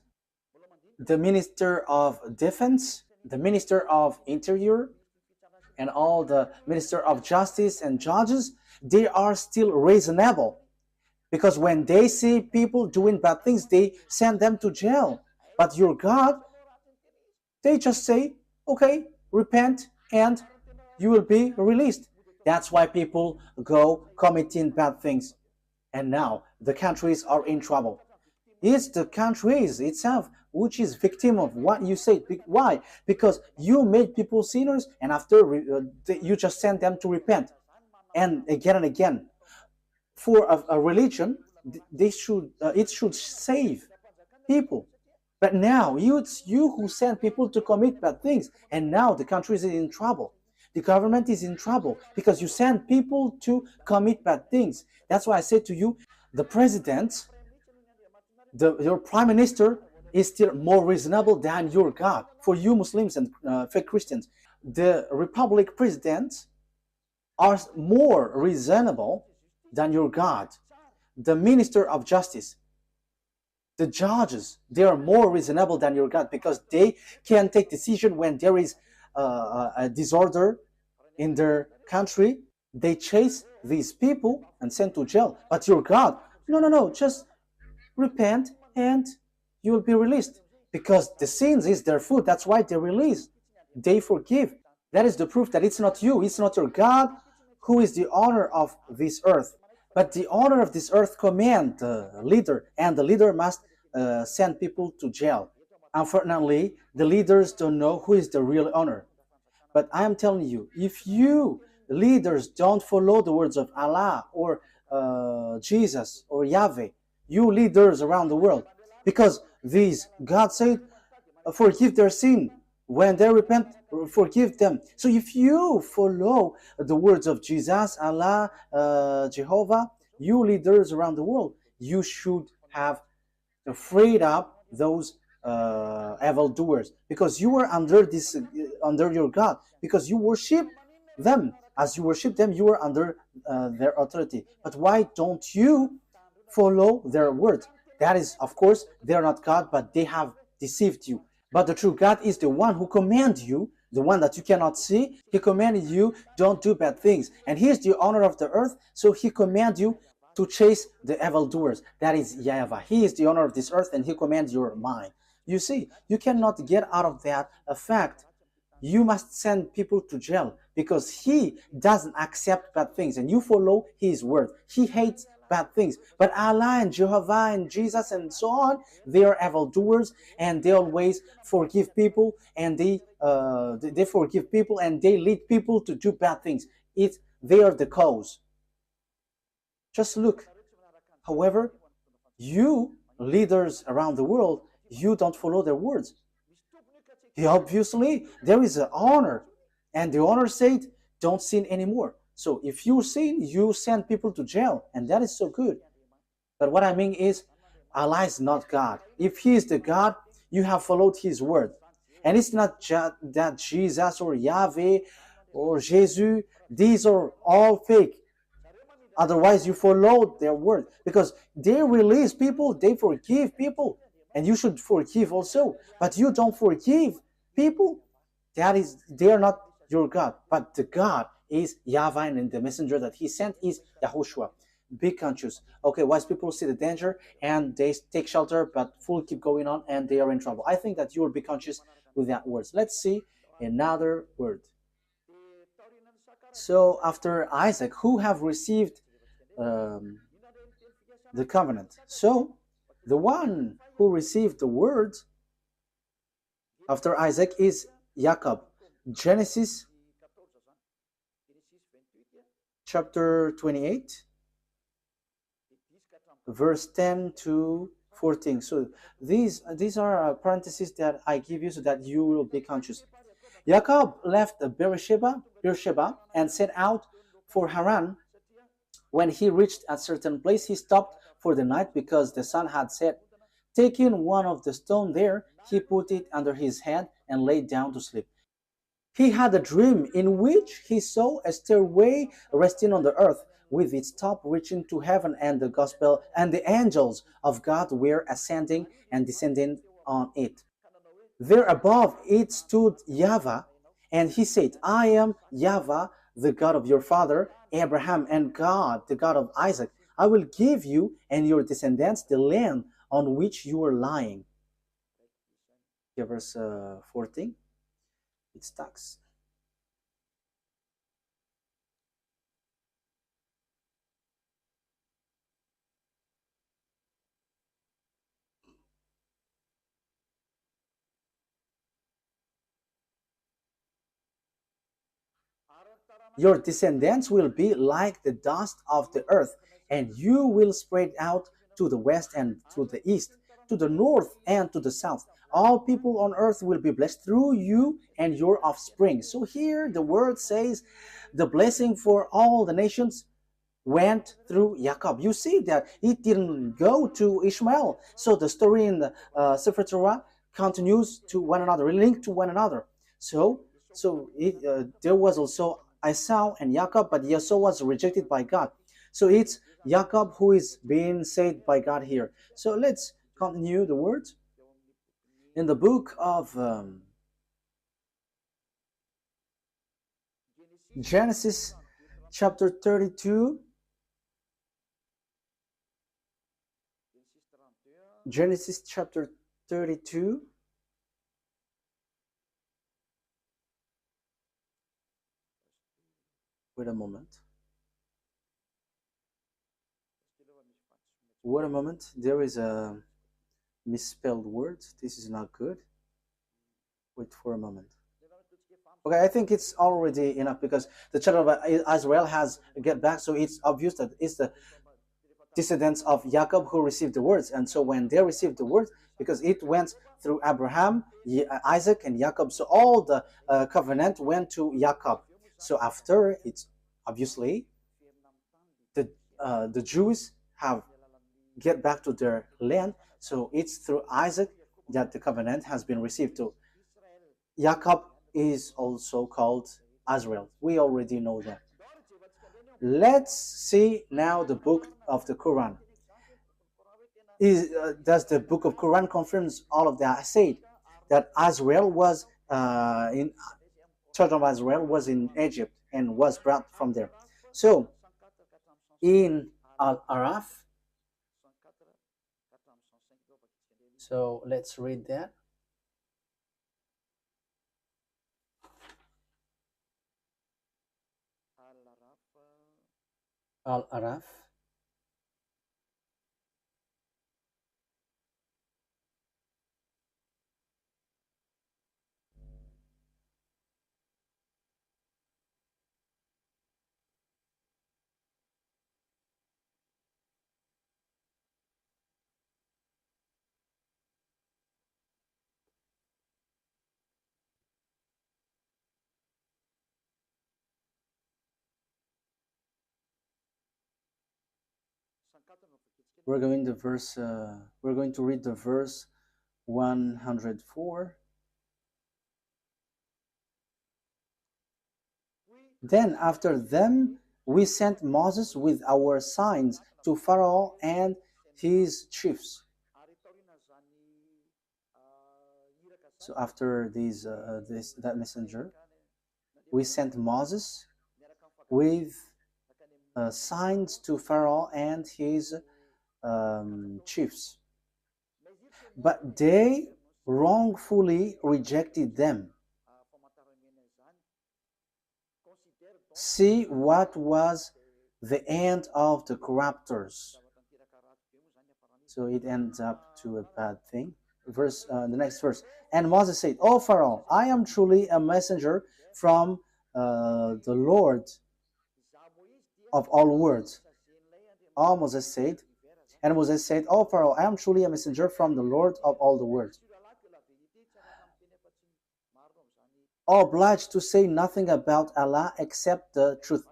the minister of defense, the minister of interior, and all the minister of justice and judges, they are still reasonable. Because when they see people doing bad things, they send them to jail. But your God, they just say, okay, repent and you will be released. That's why people go committing bad things. And now the countries are in trouble. It's the countries itself which is victim of what you say. Why? Because you made people sinners, and after you just send them to repent. And again. For a religion, it should save people. But now it's you who send people to commit bad things, and now the country is in trouble. The government is in trouble because you send people to commit bad things. That's why I say to you, the president, your prime minister is still more reasonable than your God. For you Muslims and fake Christians, the republic presidents are more reasonable than your God. The minister of justice, the judges, they are more reasonable than your God because they can take decision when there is a disorder in their country. They chase these people and send to jail. But your God, no, just repent and you will be released. Because the sins is their food. That's why they release. They forgive. That is the proof that it's not you, it's not your God who is the owner of this earth. But the owner of this earth command the leader, and the leader must send people to jail. Unfortunately, the leaders don't know who is the real owner. But I am telling you, if you leaders don't follow the words of Allah or Jesus or Yahweh, you leaders around the world, because these, God said, forgive their sin. When they repent, forgive them. So if you follow the words of Jesus, Allah, Jehovah, you leaders around the world, you should have freed up those evildoers, because you were under this, under your God, because you worship them. As you worship them, you are under their authority. But why don't you follow their word? That is, of course, they are not God, but they have deceived you. But the true God is the one who commands you, the one that you cannot see. He commanded you, don't do bad things. And he is the owner of the earth, so he commands you to chase the evildoers. That is YAHVAH. He is the owner of this earth, and he commands your mind. You see, you cannot get out of that fact. You must send people to jail because he doesn't accept bad things, and you follow his word. He hates bad things. But Allah and Jehovah and Jesus and so on, they are evildoers, and they always forgive people, and they forgive people, and they lead people to do bad things. They are the cause. Just look. However, you leaders around the world, you don't follow their words. Obviously, there is an honor, and the honor said, don't sin anymore. So if you sin, you send people to jail, and that is so good. But what I mean is, Allah is not God. If he is the God, you have followed his word. And it's not that Jesus or Yahweh or Jesus, these are all fake. Otherwise, you followed their word, because they release people, they forgive people, and you should forgive also. But you don't forgive people. They are not your God. But the God is YAHVAH, and the messenger that he sent is YAHOSHUAH. Be conscious. Okay, wise people see the danger and they take shelter, but fool keep going on and they are in trouble. I think that you will be conscious with that words. Let's see another word. So after Isaac, who have received the covenant? So the one who received the word after Isaac is Jacob. Genesis chapter 28, verse 10 to 14. So these are parentheses that I give you so that you will be conscious. Jacob left Beersheba and set out for Haran, when he reached a certain place, he stopped for the night because the sun had set. Taking one of the stones there, he put it under his head and lay down to sleep. He had a dream in which he saw a stairway resting on the earth, with its top reaching to heaven, and the gospel and the angels of God were ascending and descending on it. There above it stood YAHVAH, and he said, I am YAHVAH, the God of your father Abraham, and God, the God of Isaac. I will give you and your descendants the land on which you are lying. Yeah, verse 14. It stacks. Your descendants will be like the dust of the earth, and you will spread out to the west and to the east, to the north and to the south. All people on earth will be blessed through you and your offspring. So here the word says the blessing for all the nations went through Jacob. You see that it didn't go to Ishmael. So the story in the Sefer Torah continues to one another, linked to one another. So there was also Esau and Jacob, but Esau was rejected by God. So it's Jacob who is being saved by God here. So let's continue the words in the book of Genesis chapter 32. Genesis chapter 32. Wait a moment. Wait a moment. There is a misspelled word. This is not good. Wait for a moment. Okay, I think it's already enough because the children of Israel has get back, so it's obvious that it's the descendants of Jacob who received the words. And so when they received the words, because it went through Abraham, Isaac, and Jacob, so all the covenant went to Jacob. So after, it's obviously the Jews have get back to their land. So it's through Isaac that the covenant has been received to. Jacob is also called Israel. We already know that. Let's see now the book of the Quran. Does the book of Quran confirms all of that? I said that Israel was in children of Israel was in Egypt and was brought from there. So in Al-Araf, so let's read that. Al-Araf. We're going to read the verse 104. Then after them we sent Moses with our signs to Pharaoh and his chiefs. So after that messenger, we sent Moses with signs to Pharaoh and his chiefs. But they wrongfully rejected them. See what was the end of the corruptors. So it ends up to a bad thing. The next verse. And Moses said, "O Pharaoh, I am truly a messenger from the Lord of all worlds." And Moses said, "O Pharaoh, I am truly a messenger from the Lord of all the worlds, obliged to say nothing about Allah except the truth."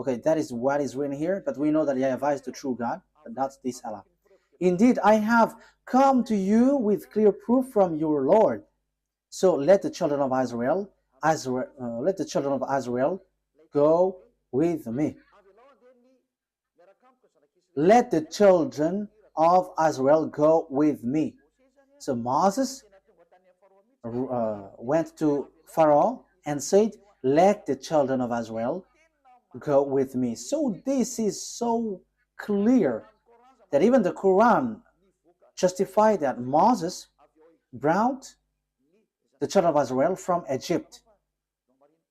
Okay, that is what is written here, but we know that YAHVAH is the true God, but not this Allah. Indeed, I have come to you with clear proof from your Lord. So let the children of Israel go with me. Let the children of Israel go with me. So Moses went to Pharaoh and said, let the children of Israel go with me. So this is so clear that even the Quran justified that Moses brought the children of Israel from Egypt.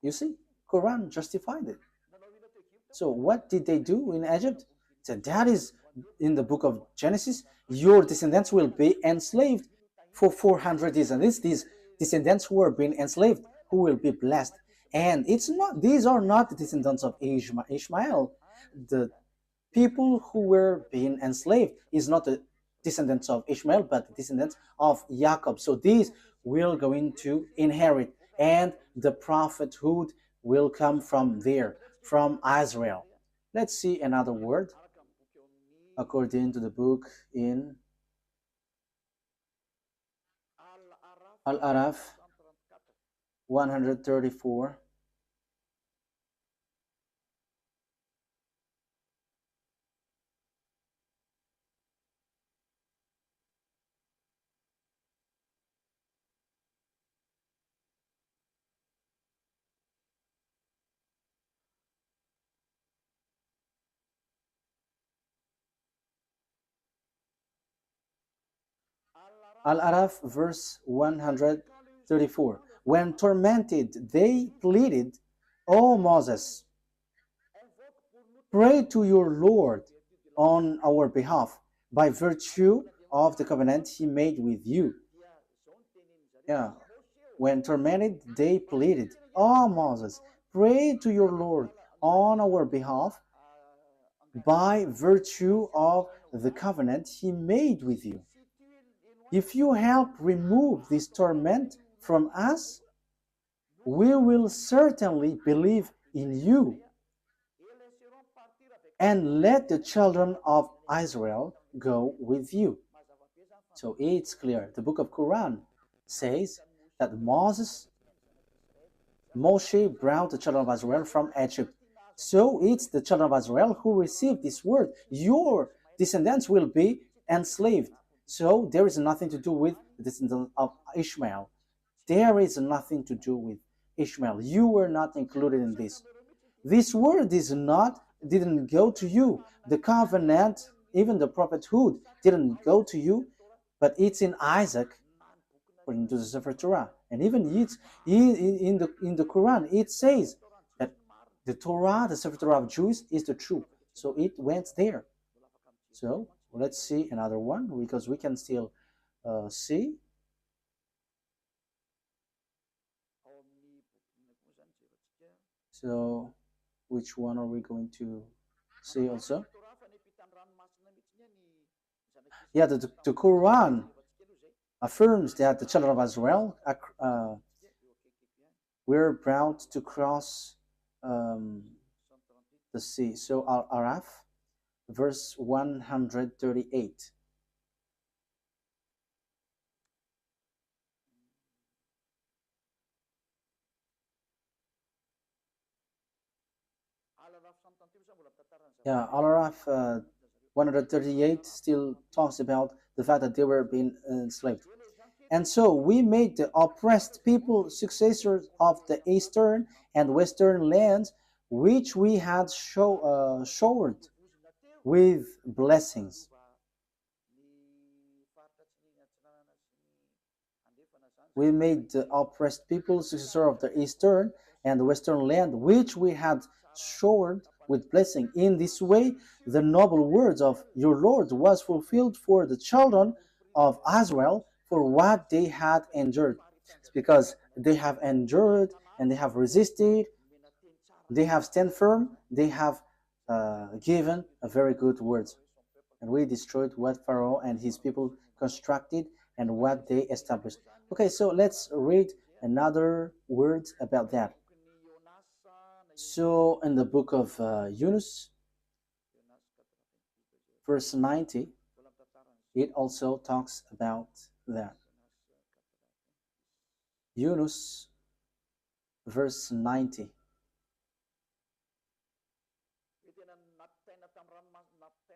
You see, Quran justified it. So what did they do in Egypt? So that is in the book of Genesis. Your descendants will be enslaved for 400 years, and these descendants who are being enslaved, who will be blessed. And it's not; these are not the descendants of Ishmael. The people who were being enslaved is not the descendants of Ishmael, but the descendants of Jacob. So these will going to inherit, and the prophethood will come from there, from Israel. Let's see another word according to the book in Al-Araf 134. Al-Araf verse 134. When tormented, they pleaded, O Moses, pray to your Lord on our behalf by virtue of the covenant he made with you. Yeah. When tormented, they pleaded, O Moses, pray to your Lord on our behalf by virtue of the covenant he made with you. If you help remove this torment from us, we will certainly believe in you. And let the children of Israel go with you. So it's clear. The book of Quran says that Moshe brought the children of Israel from Egypt. So it's the children of Israel who received this word. Your descendants will be enslaved. So there is nothing to do with the descendants of Ishmael. There is nothing to do with Ishmael. You were not included in this. This word didn't go to you. The covenant, even the prophethood, didn't go to you, but it's in Isaac, according to the Sefer Torah. And even it's in the Quran, it says that the Torah, the Sefer Torah of Jews, is the truth. So it went there. So let's see another one, because we can still see. So which one are we going to see also? Yeah, the Quran affirms that the children of Israel were brought to cross the sea. So Al-Araf, verse 138. Yeah, Al-Araf 138 still talks about the fact that they were being enslaved. And so we made the oppressed people successors of the eastern and western lands, which we had showered with blessings. We made the oppressed people successor of the eastern and the western land, which we had showered with blessing. In this way, the noble words of your Lord was fulfilled for the children of Israel for what they had endured. It's because they have endured and they have resisted, they have stand firm, they have given a very good words. And we destroyed what Pharaoh and his people constructed and what they established. Okay, so let's read another words about that. So in the book of Yunus, verse 90, it also talks about that. Yunus, verse 90.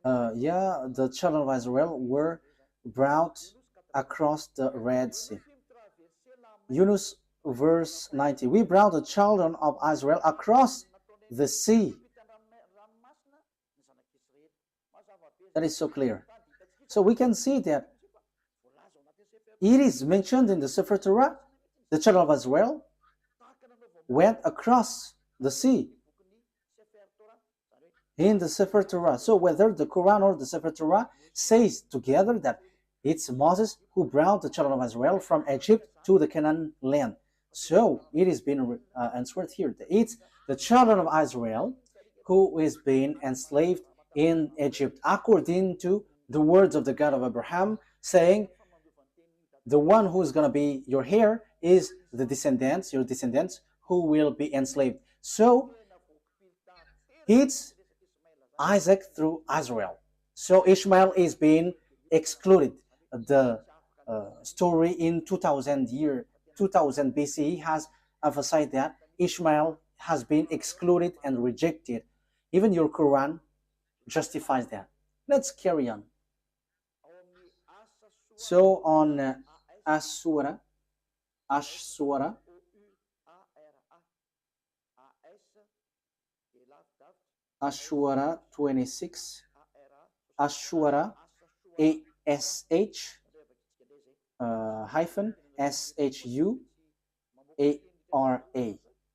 The children of Israel were brought across the Red Sea. Yunus, verse 90. We brought the children of Israel across the sea. That is so clear. So we can see that it is mentioned in the Sefer Torah, the children of Israel went across the sea in the Sefer Torah. So whether the Quran or the Sefer Torah says together that it's Moses who brought the children of Israel from Egypt to the Canaan land. So it is being answered here. It's the children of Israel who is being enslaved in Egypt, according to the words of the God of Abraham, saying, the one who is going to be your heir is the descendants, your descendants, who will be enslaved. So it's Isaac through Israel. So Ishmael is being excluded. The story in 2000 BCE has emphasized that Ishmael has been excluded and rejected. Even your Quran justifies that. Let's carry on. So on Ashura 26, Ashura ASH hyphen SHUARA.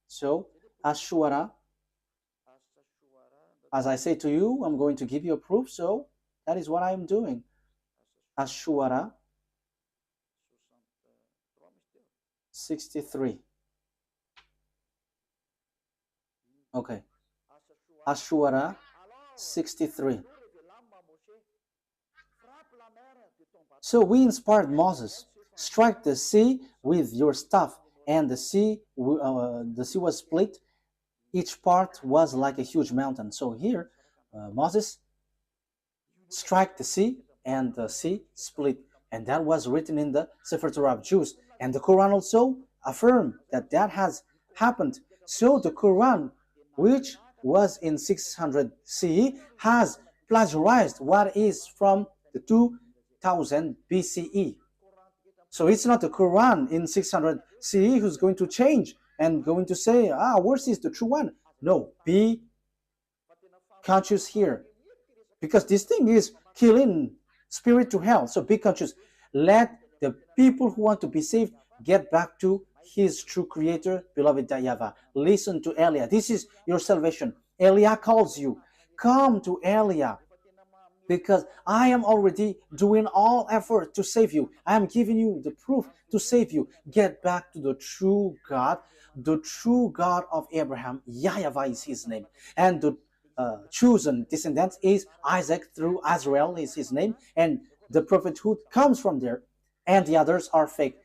So Ashura, as I say to you, I'm going to give you a proof, so that is what I'm doing. Ashura 63. Okay. Ashura 63. So we inspired Moses, strike the sea with your staff, and the sea was split. Each part was like a huge mountain. So here, Moses strike the sea, and the sea split. And that was written in the Sefer Torah of Jews. And the Quran also affirmed that that has happened. So the Quran, which was in 600 CE, has plagiarized what is from the 2000 BCE. So it's not the Quran in 600 CE who's going to change and going to say, ours is the true one. No, be conscious here. Because this thing is killing spirit to hell. So be conscious. Let the people who want to be saved get back to his true creator, beloved YAHVAH. Listen to Elia. This is your salvation. Elia calls you. Come to Elia, because I am already doing all effort to save you. I am giving you the proof to save you. Get back to the true God of Abraham. YAHVAH is his name. And the chosen descendant is Isaac through Israel is his name. And the prophethood comes from there. And the others are fake.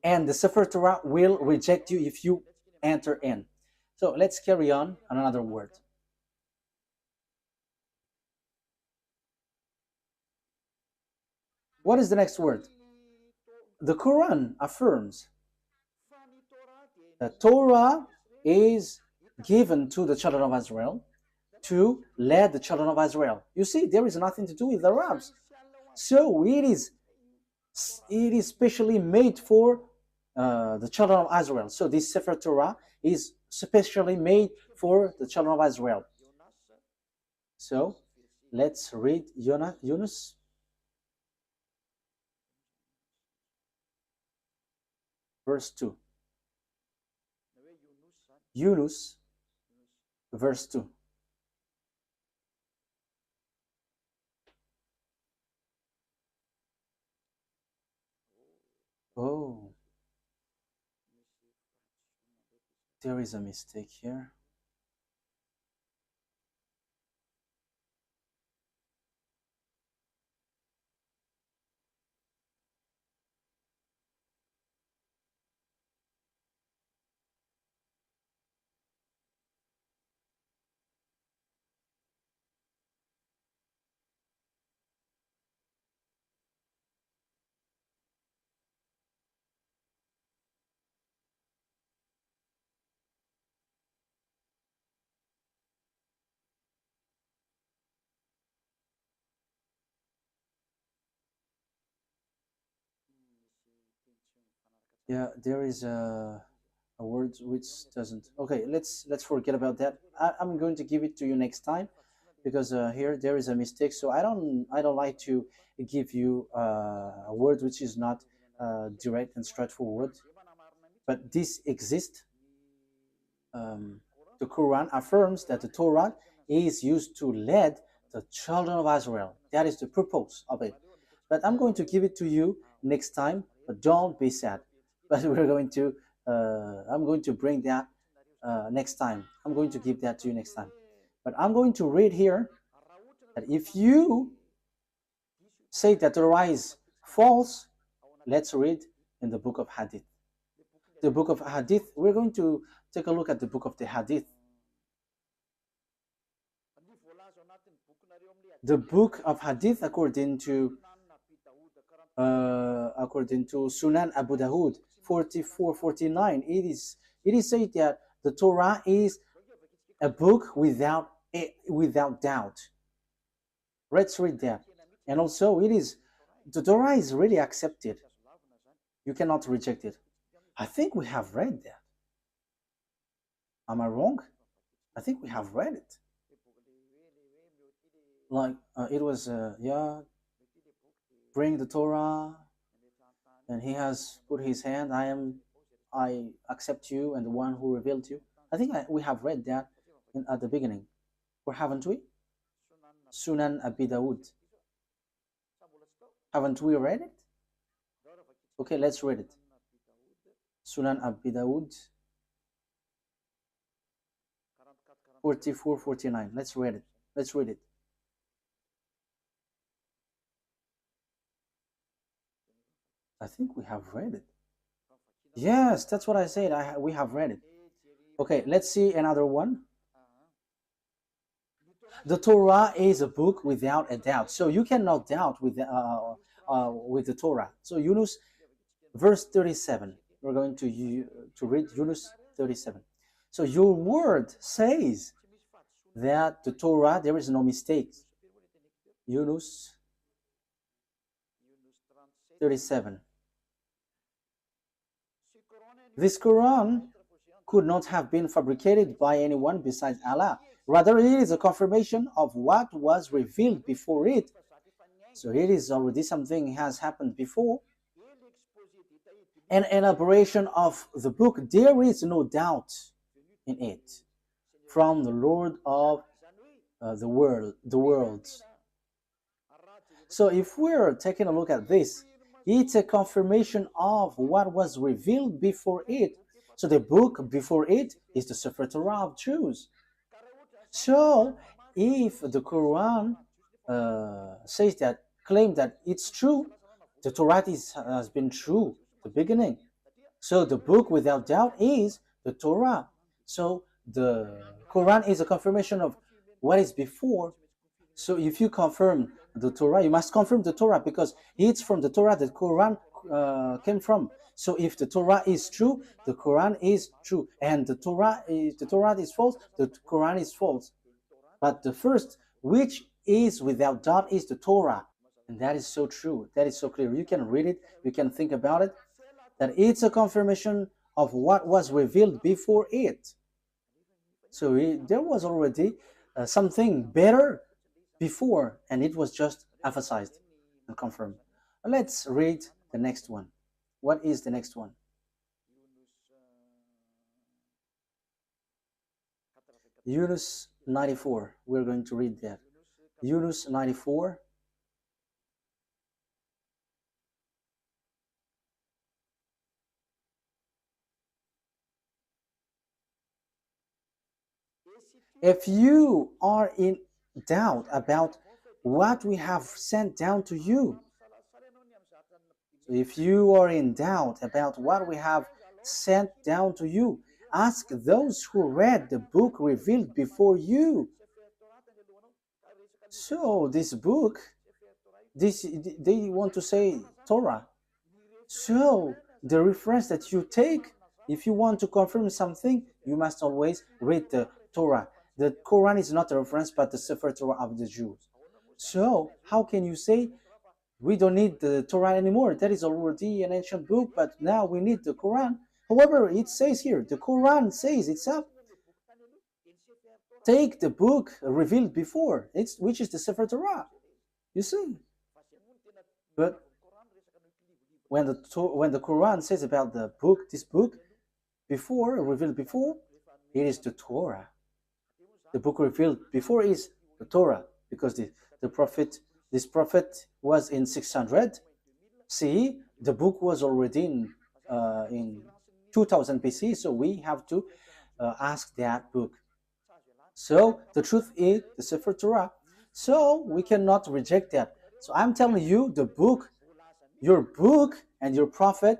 And the Sefer Torah will reject you if you enter in. So let's carry on another word. What is the next word? The Quran affirms that Torah is given to the children of Israel to lead the children of Israel. You see, there is nothing to do with the Arabs. So it is specially made for the children of Israel. So this Sefer Torah is specially made for the children of Israel. So let's read Yunus. Verse 2. Yunus, verse 2. Oh, there is a mistake here. Yeah, there is a word which doesn't. Okay, let's forget about that. I'm going to give it to you next time because here there is a mistake. So I don't like to give you a word which is not direct and straightforward. But this exists. Um, the Quran affirms that the Torah is used to lead the children of Israel. That is the purpose of it. But I'm going to give it to you next time. But don't be sad. But I'm going to bring that next time. I'm going to give that to you next time. But I'm going to read here that if you say that the Torah is false, let's read in the book of Hadith. The book of Hadith, we're going to take a look at the book of the Hadith. The book of Hadith, according to Sunan Abu Dawud 4449, it is said that the Torah is a book without doubt. Let's read that. And also the Torah is really accepted. You cannot reject it. I think we have read that. Am I wrong? I think we have read it. Like it was yeah, bring the Torah, and he has put his hand. I accept you, and the one who revealed you. I think we have read that at the beginning, or haven't we? Sunan Abi Dawud. Haven't we read it? Okay, let's read it. Sunan Abi Dawud 4449. Let's read it. Let's read it. I think we have read it. Yes, that's what I said. We have read it. Okay, let's see another one. The Torah is a book without a doubt. So you cannot doubt with the Torah. So Yunus, verse 37. We're going to read Yunus 37. So your word says that the Torah, there is no mistake. Yunus 37. This Quran could not have been fabricated by anyone besides Allah. Rather, it is a confirmation of what was revealed before it. So it is already something has happened before. An elaboration of the book, there is no doubt in it, from the Lord of the worlds. So if we're taking a look at this, it's a confirmation of what was revealed before it. So the book before it is the Sefer Torah of Jews. So if the Quran claim that it's true, the Torah has been true the beginning. So the book without doubt is the Torah. So the Quran is a confirmation of what is before. So if you confirm the Torah, you must confirm the Torah because it's from the Torah that Quran came from. So if the Torah is true, the Quran is true, and the Torah is false, the Quran is false. But the first, which is without doubt, is the Torah, and that is so true. That is so clear. You can read it. You can think about it. That it's a confirmation of what was revealed before it. So there was already something better before, and it was just emphasized and confirmed. Let's read the next one. What is the next one? Yunus 94. We're going to read that. Yunus 94. If you are in doubt about what we have sent down to you, if you are in doubt about what we have sent down to you, ask those who read the book revealed before you. So this book, they want to say Torah. So the reference that you take, if you want to confirm something, you must always read the Torah. The Quran is not a reference, but the Sefer Torah of the Jews. So how can you say we don't need the Torah anymore. That is already an ancient book, but now we need the Quran. However, it says here, the Quran says itself, take the book revealed before, which is the Sefer Torah. You see? But when the Quran says about the book, this book, before, revealed before, it is the Torah. The book revealed before is the Torah, because this prophet was in 600. See, the book was already in 2000 BC, so we have to ask that book. So the truth is the Sefer Torah. So we cannot reject that. So I'm telling you, the book, your book and your prophet,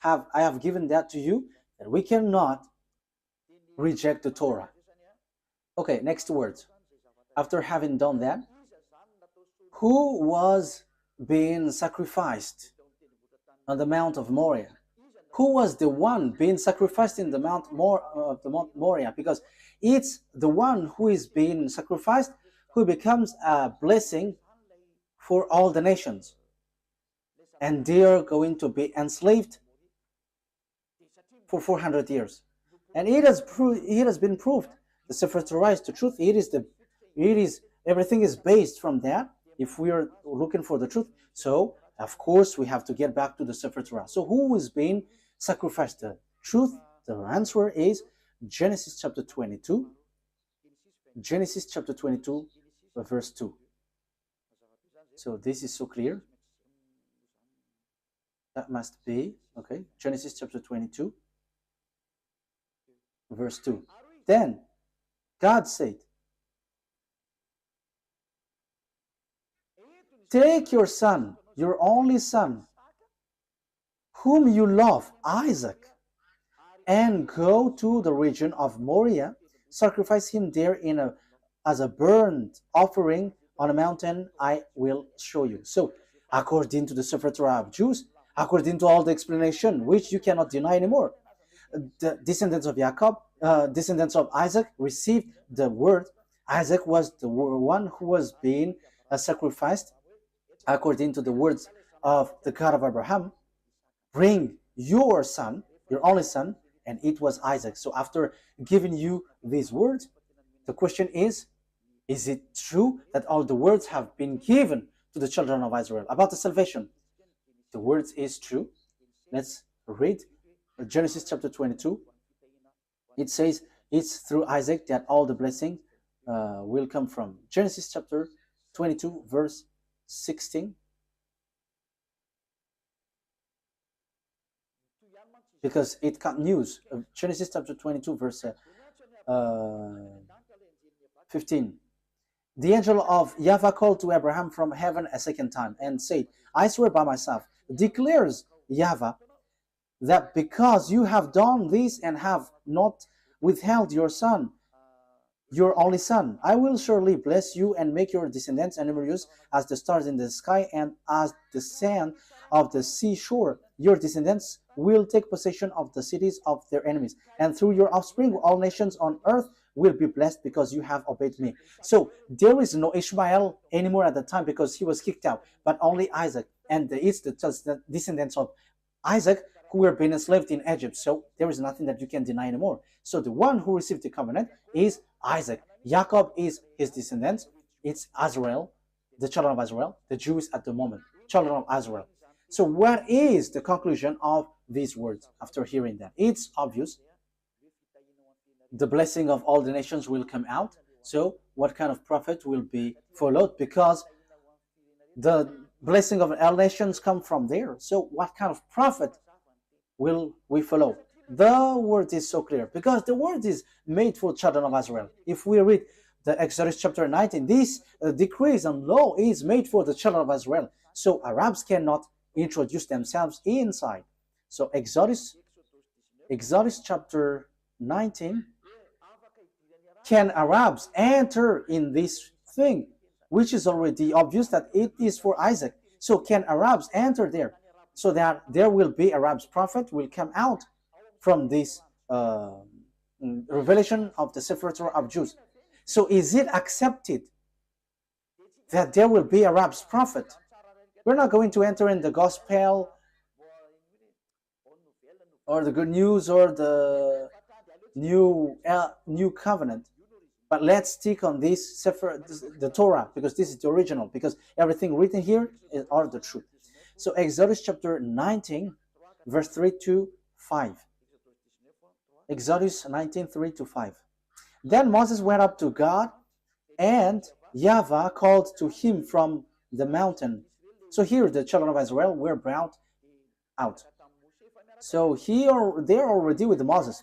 I have given that to you, that we cannot reject the Torah. Okay, next words. After having done that, who was being sacrificed on the Mount of Moriah? Who was the one being sacrificed in the Mount Moriah? Because it's the one who is being sacrificed who becomes a blessing for all the nations. And they are going to be enslaved for 400 years. And it has been proved. The Sefer Torah is the truth. Everything is based from that. If we are looking for the truth, so of course we have to get back to the Sefer Torah. So who is being sacrificed? The truth, the answer is Genesis chapter 22. Genesis chapter 22, verse 2. So this is so clear. That must be, okay, Genesis chapter 22, verse 2. Then God said, take your son, your only son, whom you love, Isaac, and go to the region of Moriah, sacrifice him there as a burnt offering on a mountain I will show you. So, according to the Sefer Torah of Jews, according to all the explanation, which you cannot deny anymore, the descendants of Jacob, descendants of Isaac, received the word. Isaac was the one who was being sacrificed according to the words of the God of Abraham. Bring your son, your only son, and it was Isaac. So after giving you these words, the question is it true that all the words have been given to the children of Israel about the salvation? The words is true. Let's read Genesis chapter 22. It says it's through Isaac that all the blessings will come from. Genesis chapter 22 verse 16. Because it continues. Genesis chapter 22 verse 15. The angel of YAHVAH called to Abraham from heaven a second time and said, I swear by myself, declares YAHVAH, that because you have done this and have not withheld your son, your only son, I will surely bless you and make your descendants numerous as the stars in the sky and as the sand of the seashore. Your descendants will take possession of the cities of their enemies, and through your offspring all nations on earth will be blessed because you have obeyed me. So there is no Ishmael anymore at the time because he was kicked out, but only Isaac, and it's the descendants of Isaac who were being enslaved in Egypt. So there is nothing that you can deny anymore. So the one who received the covenant is Isaac. Jacob is his descendants. It's Israel, the children of Israel, the Jews at the moment, children of Israel. So what is the conclusion of these words after hearing that? It's obvious. The blessing of all the nations will come out. So what kind of prophet will be followed? Because the blessing of all nations come from there. So what kind of prophet will we follow? The word is so clear because the word is made for children of Israel. If we read the Exodus chapter 19, this decrees and law is made for the children of Israel. So Arabs cannot introduce themselves inside. So Exodus chapter 19, can Arabs enter in this thing, which is already obvious that it is for Isaac? So can Arabs enter there? So that there will be Arabs prophet will come out from this revelation of the Sefer Torah of Jews. So is it accepted that there will be Arabs prophet? We're not going to enter in the gospel or the good news or the new covenant. But let's stick on this Sefer, the Torah, because this is the original, because everything written here are the truth. So Exodus chapter 19, verse 3 to 5. Exodus 19, 3 to 5. Then Moses went up to God, and YAHVAH called to him from the mountain. So here the children of Israel were brought out. So here they're already with Moses.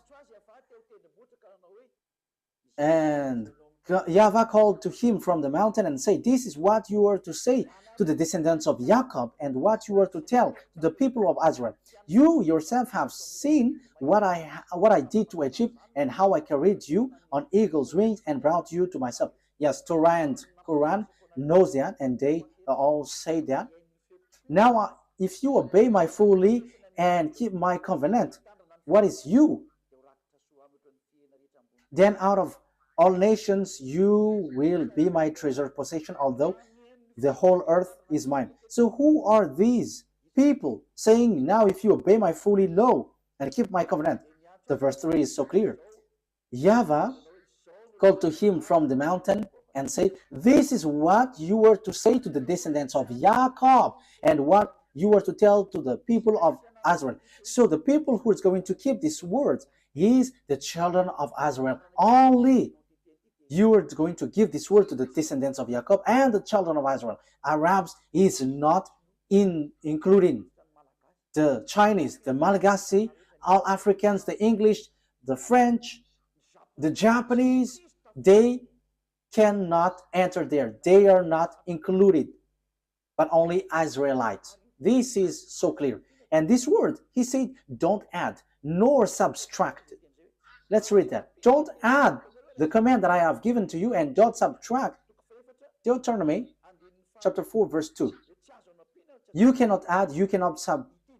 And YAHVAH called to him from the mountain and said, "This is what you are to say to the descendants of Jacob, and what you are to tell to the people of Israel. You yourself have seen what I did to Egypt, and how I carried you on eagle's wings and brought you to myself." Yes, Torah and Quran knows that, and they all say that. Now, if you obey my fully and keep my covenant, what is you? Then out of all nations you will be my treasured possession, although the whole earth is mine. So who are these people saying, now if you obey my fully law and keep my covenant? The verse 3 is so clear. YAHVAH called to him from the mountain and said, "This is what you were to say to the descendants of Jacob, and what you were to tell to the people of Israel." So the people who is going to keep these words is the children of Israel. Only you are going to give this word to the descendants of Jacob and the children of Israel. Arabs is not including the Chinese, the Malagasy, all Africans, the English, the French, the Japanese. They cannot enter there. They are not included, but only Israelites. This is so clear. And this word, he said, don't add nor subtract. Let's read that. Don't add the command that I have given to you, and don't subtract. Deuteronomy chapter 4 verse 2. You cannot add, you cannot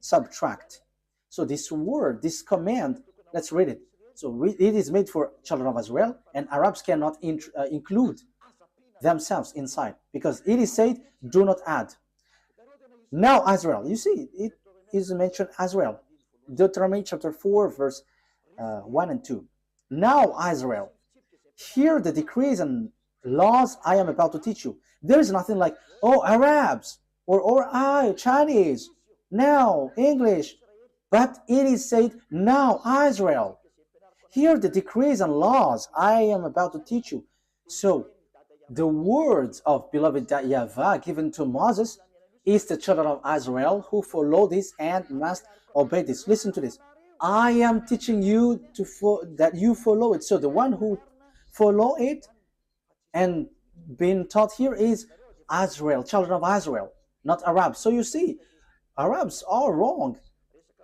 subtract. So this word, this command, let's read it. So it is made for children of Israel, and Arabs cannot include themselves inside, because it is said, do not add. Now Israel, you see, it is mentioned Israel. Deuteronomy chapter 4 verse 1 and 2. Now Israel, hear the decrees and laws I am about to teach you. There is nothing like, oh, Arabs, or I, Chinese, now English. But it is said, now Israel, hear the decrees and laws I am about to teach you. So the words of beloved YAHVAH given to Moses is the children of Israel who follow this and must obey this. Listen to this. I am teaching you that you follow it. So the one who follow it and being taught here is Israel, children of Israel, not Arabs. So you see, Arabs are wrong.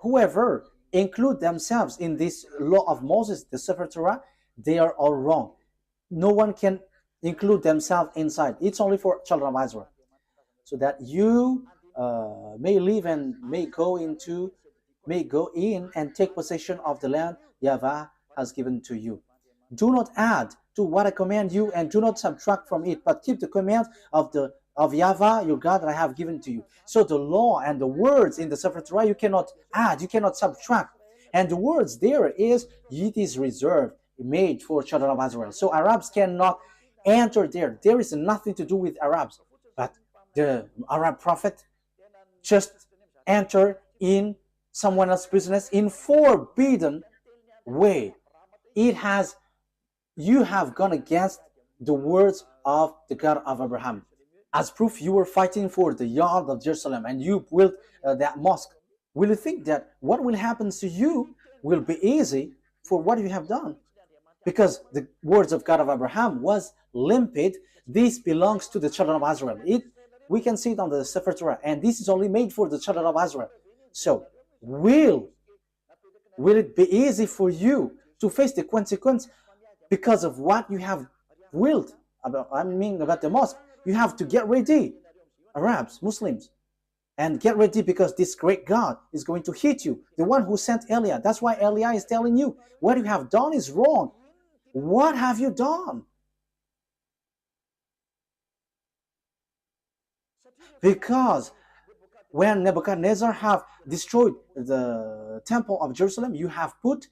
Whoever include themselves in this law of Moses, the Sefer Torah, they are all wrong. No one can include themselves inside. It's only for children of Israel, so that you may live and may go in and take possession of the land YAHVAH has given to you. Do not add to what I command you, and do not subtract from it, but keep the command of YAHVAH your God that I have given to you. So the law and the words in the Sefer Torah, you cannot add, you cannot subtract. And the words there is, it is reserved, made for children of Israel. So Arabs cannot enter there. There is nothing to do with Arabs. But the Arab prophet just enter in someone else's business in forbidden way. You have gone against the words of the God of Abraham. As proof, you were fighting for the yard of Jerusalem, and you built that mosque. Will you think that what will happen to you will be easy for what you have done? Because the words of God of Abraham was limpid. This belongs to the children of Israel. We can see it on the Sefer Torah, and this is only made for the children of Israel. So, will it be easy for you to face the consequence because of what you have willed about the mosque? You have to get ready, Arabs, Muslims, and get ready, because this great God is going to hit you, the one who sent Eliah. That's why Eliah is telling you, what you have done is wrong. What have you done? Because when Nebuchadnezzar have destroyed the temple of Jerusalem, you have built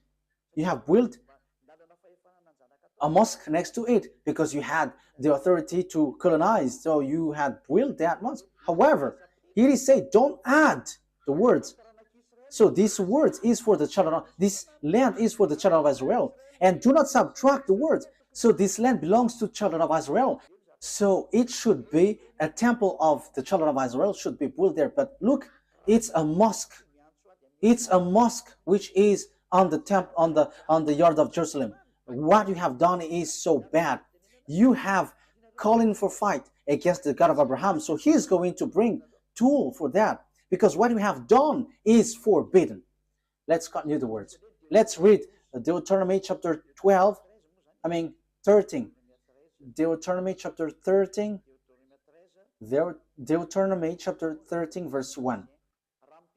a mosque next to it because you had the authority to colonize, so you had built that mosque. However, it is said, don't add the words. So this word is for the children of, this land is for the children of Israel, and do not subtract the words. So this land belongs to children of Israel. So it should be a temple of the children of Israel should be built there. But look, it's a mosque. It's a mosque which is on the on the yard of Jerusalem. What you have done is so bad. You have calling for fight against the God of Abraham. So he is going to bring tool for that, because what you have done is forbidden. Let's continue the words. Let's read Deuteronomy chapter 13. Deuteronomy chapter 13. Deuteronomy chapter 13 verse 1.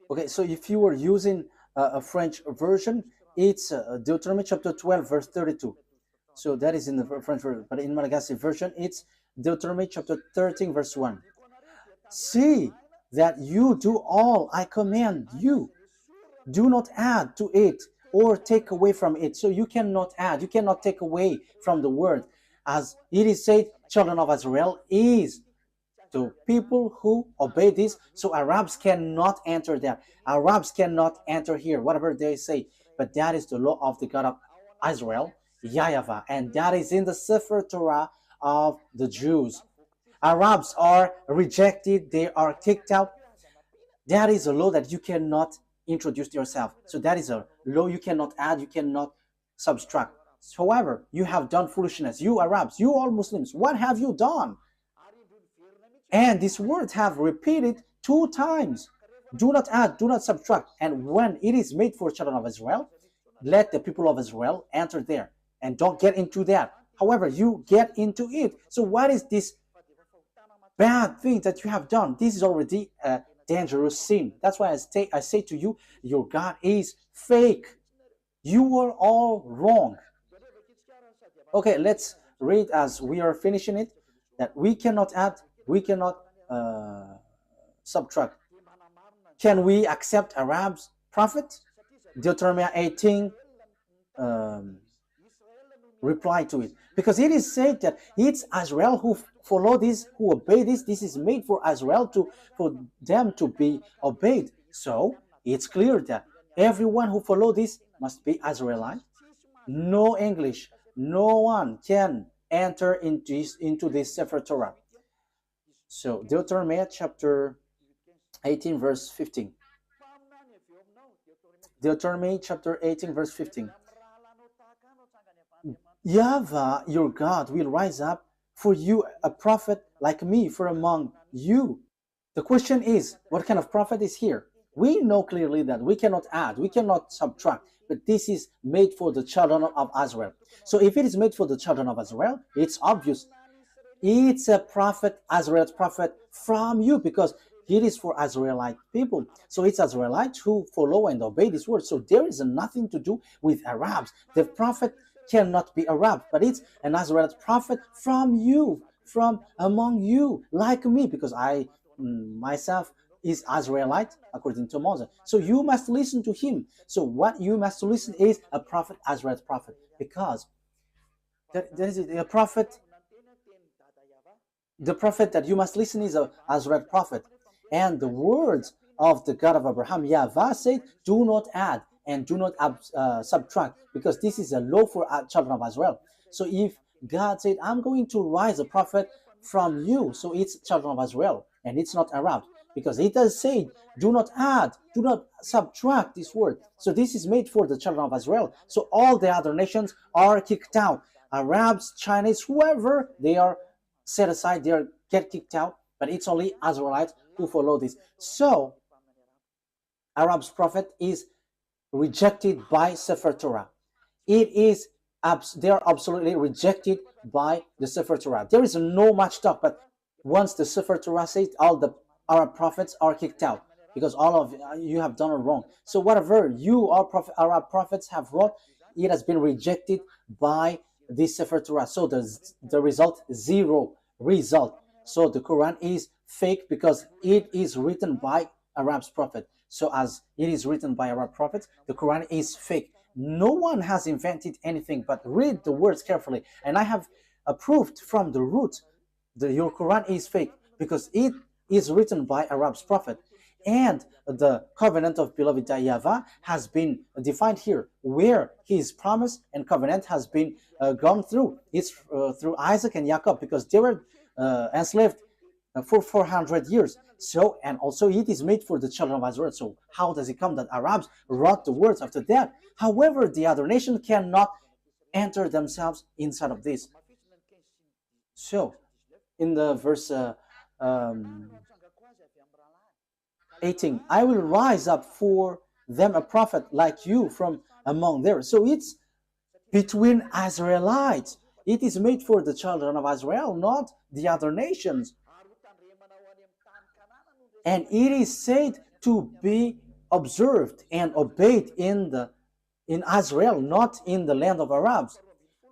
Okay, so if you were using a French version, it's Deuteronomy chapter 12 verse 32. So that is in the French version, but in Malagasy version, it's Deuteronomy chapter 13 verse 1. See that you do all I command you. Do not add to it or take away from it. So you cannot add, you cannot take away from the word. As it is said, children of Israel is to people who obey this. So Arabs cannot enter there. Arabs cannot enter here, whatever they say. But that is the law of the God of Israel, YAHVAH, and that is in the Sefer Torah of the Jews. Arabs are rejected, they are kicked out. That is a law that you cannot introduce yourself. So that is a law you cannot add, you cannot subtract. However, you have done foolishness. You Arabs, you all Muslims, what have you done? And this word have repeated 2 times. Do not add, do not subtract. And when it is made for children of Israel, let the people of Israel enter there. And don't get into that. However, you get into it. So what is this bad thing that you have done? This is already a dangerous sin. That's why I say to you, your God is fake. You are all wrong. Okay, let's read as we are finishing it, that we cannot add, we cannot subtract. Can we accept Arab's prophet? Deuteronomy 18 reply to it, because it is said that it's Israel who follow this, who obey this. This is made for Israel for them to be obeyed. So it's clear that everyone who follow this must be Israelite. No English, no one can enter into this Sefer Torah. So Deuteronomy chapter 18 verse 15. Deuteronomy chapter 18 verse 15. YAHVAH, your God, will rise up for you a prophet like me from among you. The question is, what kind of prophet is here? We know clearly that we cannot add, we cannot subtract, but this is made for the children of Israel. So if it is made for the children of Israel, it's obvious. It's a prophet, Israelite prophet from you, because it is for Israelite people. So it's Israelites who follow and obey this word. So there is nothing to do with Arabs. The prophet cannot be Arab, but it's an Israelite prophet from you, from among you, like me, because I myself is Israelite according to Moses. So you must listen to him. So what you must listen is a prophet, Israelite prophet, because there is a prophet. The prophet that you must listen is a Israelite prophet, and the words of the God of Abraham, YAHVAH, said, do not add and do not subtract, because this is a law for children of Israel. So if God said, I'm going to rise a prophet from you, so it's children of Israel, and it's not Arab, because it does say, do not add, do not subtract this word. So this is made for the children of Israel. So all the other nations are kicked out. Arabs, Chinese, whoever, they are set aside, they get kicked out, but it's only Israelites who follow this. So Arab's prophet is rejected by Sefer Torah. It is, they are absolutely rejected by the Sefer Torah. There is no much talk, but once the Sefer Torah says, all the Arab prophets are kicked out, because all of you have done it wrong. So whatever you Arab prophets have wrought, it has been rejected by this Sefer Torah. So the result, 0 result. So the Quran is fake because it is written by Arab's prophet. So as it is written by Arab prophets, the Quran is fake. No one has invented anything, but read the words carefully. And I have approved from the root that your Quran is fake because it is written by Arab's prophet. And the covenant of beloved YAHVAH has been defined here, where his promise and covenant has been gone through. It's through Isaac and Jacob, because they were enslaved for 400 years. So, and also it is made for the children of Israel. So how does it come that Arabs wrote the words after that? However, the other nation cannot enter themselves inside of this. So in the verse 18, I will rise up for them a prophet like you from among theirs. So it's between Israelites. It is made for the children of Israel, not the other nations. And it is said to be observed and obeyed in Israel, not in the land of Arabs.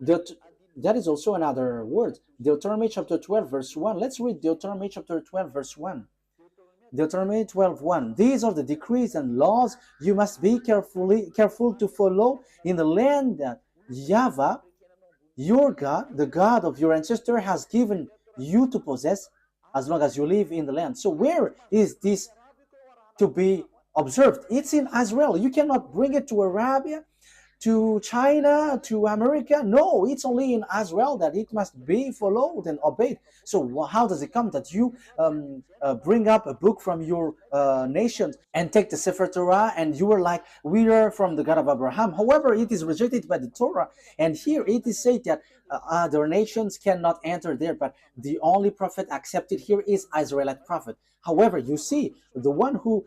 That is also another word. Deuteronomy chapter 12 verse 1. Let's read Deuteronomy chapter 12 verse 1. Deuteronomy 12:1. These are the decrees and laws you must be careful to follow in the land that YAHVAH, your God, the God of your ancestor, has given you to possess as long as you live in the land. So where is this to be observed? It's in Israel. You cannot bring it to Arabia, to China, to America. No, it's only in Israel that it must be followed and obeyed. So how does it come that you bring up a book from your nation and take the Sefer Torah and you are like, we are from the God of Abraham? However, it is rejected by the Torah. And here it is said that other nations cannot enter there, but the only prophet accepted here is Israelite prophet. However, you see, the one who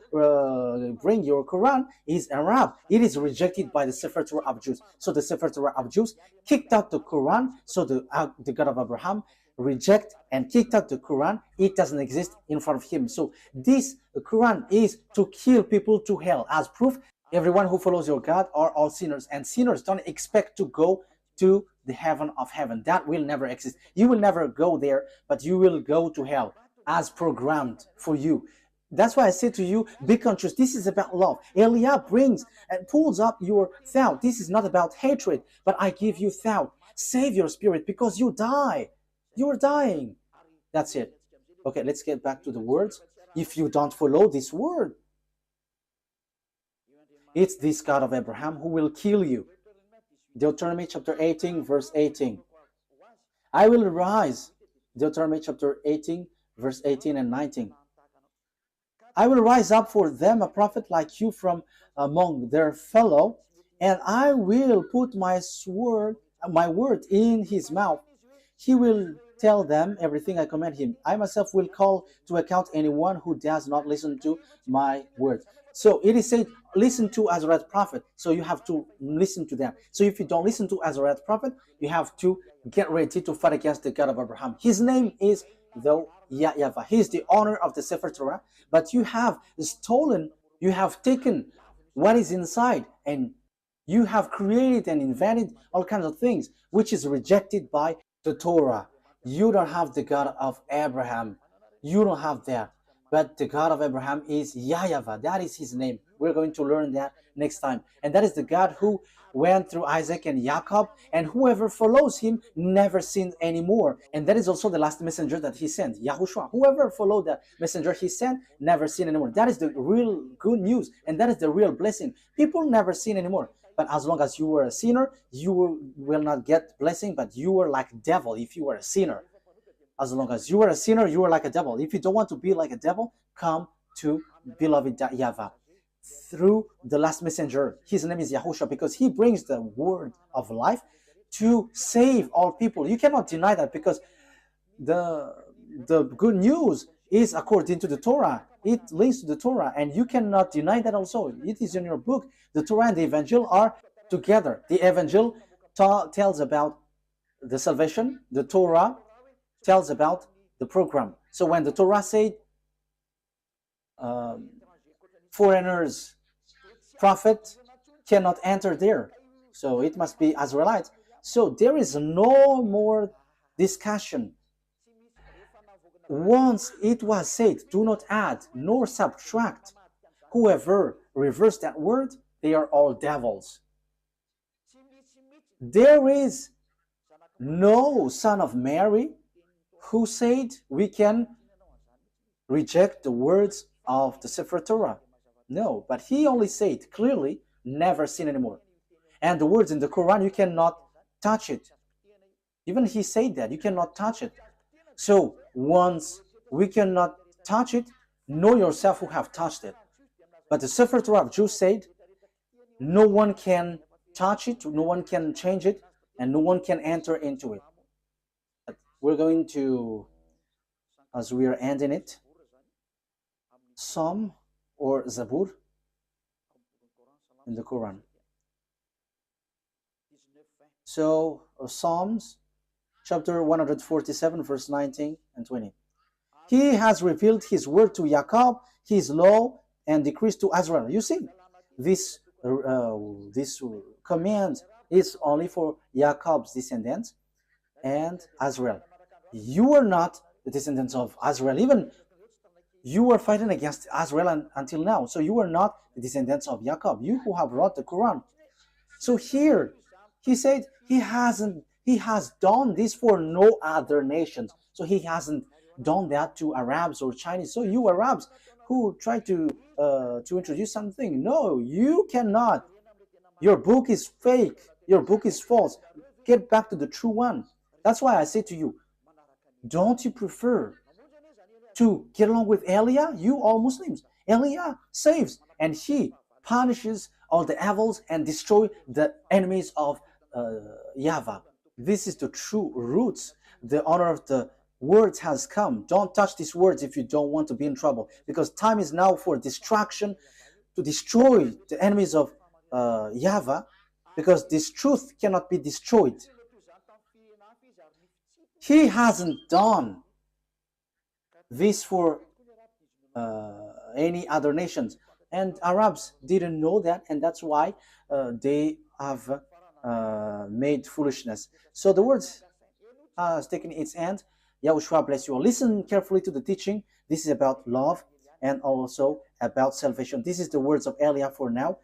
bring your Quran is Arab. It is rejected by the Sefer Torah of Jews. So the Sefer Torah of Jews kicked out the Quran. So the God of Abraham reject and kicked out the Quran. It doesn't exist in front of him. So this Quran is to kill people to hell. As proof, everyone who follows your God are all sinners. And sinners don't expect to go to the heaven of heaven. That will never exist. You will never go there, but you will go to hell as programmed for you. That's why I say to you, be conscious. This is about love. Eliah brings and pulls up your thought. This is not about hatred, but I give you thought. Save your spirit because you die. You're dying. That's it. Okay, let's get back to the words. If you don't follow this word, it's this God of Abraham who will kill you. Deuteronomy chapter 18, verse 18. I will rise. Deuteronomy chapter 18, verse 18 and 19. I will rise up for them a prophet like you from among their fellow, and I will put my word in his mouth. He will tell them everything I command him. I myself will call to account anyone who does not listen to my word. So it is said, listen to Azrael's prophet. So you have to listen to them. So if you don't listen to Azrael's prophet, you have to get ready to fight against the God of Abraham. His name is YAHVAH. He is the owner of the Sefer Torah, but you have stolen, you have taken what is inside, and you have created and invented all kinds of things, which is rejected by the Torah. You don't have the God of Abraham. You don't have that. But the God of Abraham is YAHVAH. That is his name. We're going to learn that next time. And that is the God who went through Isaac and Jacob, and whoever follows him never sinned anymore. And that is also the last messenger that he sent, YAHOSHUAH. Whoever followed that messenger he sent never sinned anymore. That is the real good news, and that is the real blessing. People never sin anymore. But as long as you were a sinner, you will not get blessing, but you were like a devil if you were a sinner. As long as you are a sinner, you are like a devil. If you don't want to be like a devil, come to beloved YAHVAH through the last messenger. His name is YAHOSHUAH because he brings the word of life to save all people. You cannot deny that because the good news is according to the Torah. It links to the Torah, and you cannot deny that also. It is in your book. The Torah and the Evangel are together. The Evangel tells about the salvation. The Torah tells about the program. So when the Torah said foreigners, prophet cannot enter there, so it must be Israelites. So there is no more discussion. Once it was said, do not add nor subtract. whoever reverse that word, they are all devils. There is no son of Mary who said we can reject the words of the Sefer Torah. No, but he only said clearly, never sin anymore. And the words in the Quran, you cannot touch it. Even he said that, you cannot touch it. So once we cannot touch it, know yourself who have touched it. But the Sefer Torah of Jews said, no one can touch it, no one can change it, and no one can enter into it. But we're going to, as we are ending it, Psalm or Zabur in the Quran. So Psalms chapter 147 verse 19 and 20. He has revealed his word to Jacob, his law and decrees to Israel. You see, this command is only for Jacob's descendants and Israel. You are not the descendants of Israel. Even you were fighting against Israel until now. So you are not the descendants of Jacob. You who have wrote the Quran. So here, he said he has done this for no other nations. So he hasn't done that to Arabs or Chinese. So you Arabs who try to introduce something, no, you cannot. Your book is fake. Your book is false. Get back to the true one. That's why I say to you, don't you prefer to get along with Elia? You all Muslims. Elia saves and he punishes all the evils and destroy the enemies of YAHVAH. This is the true roots. The honor of the words has come. Don't touch these words if you don't want to be in trouble, because time is now for destruction, to destroy the enemies of YAHVAH, because this truth cannot be destroyed. He hasn't done this for any other nations, and Arabs didn't know that, and that's why they have made foolishness. So the words has taken its end. YAHOSHUAH bless you all. Listen carefully to the teaching. This is about love and also about salvation. This is the words of Elia for now.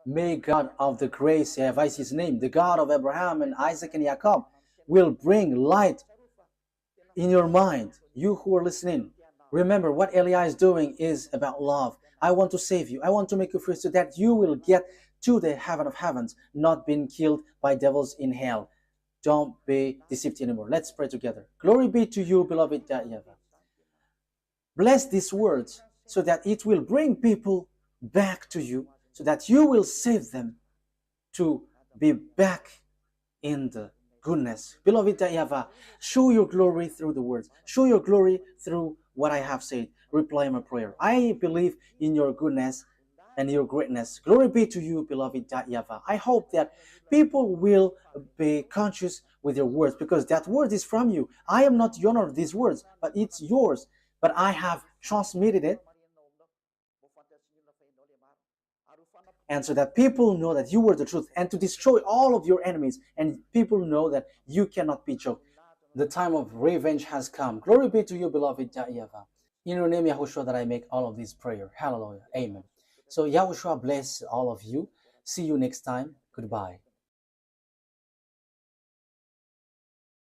May God of the grace, YAHVAH is his name, the God of Abraham and Isaac and Jacob, will bring light in your mind. You who are listening, remember what Elia is doing is about love. I want to save you. I want to make you free so that you will get to the heaven of heavens, not being killed by devils in hell. Don't be deceived anymore. Let's pray together. Glory be to you, beloved YAHVAH. Bless these words so that it will bring people back to you, so that you will save them to be back in the goodness. Beloved YAHVAH, show your glory through the words. Show your glory through what I have said. Reply my prayer. I believe in your goodness and your greatness. Glory be to you, beloved YAHVAH. I hope that people will be conscious with your words, because that word is from you. I am not the owner of these words, but it's yours. But I have transmitted it, and so that people know that you were the truth, and to destroy all of your enemies, and people know that you cannot be choked. The time of revenge has come. Glory be to you, beloved YAHVAH. In your name, YAHOSHUAH, that I make all of this prayer. Hallelujah. Amen. So YAHOSHUAH bless all of you. See you next time. Goodbye.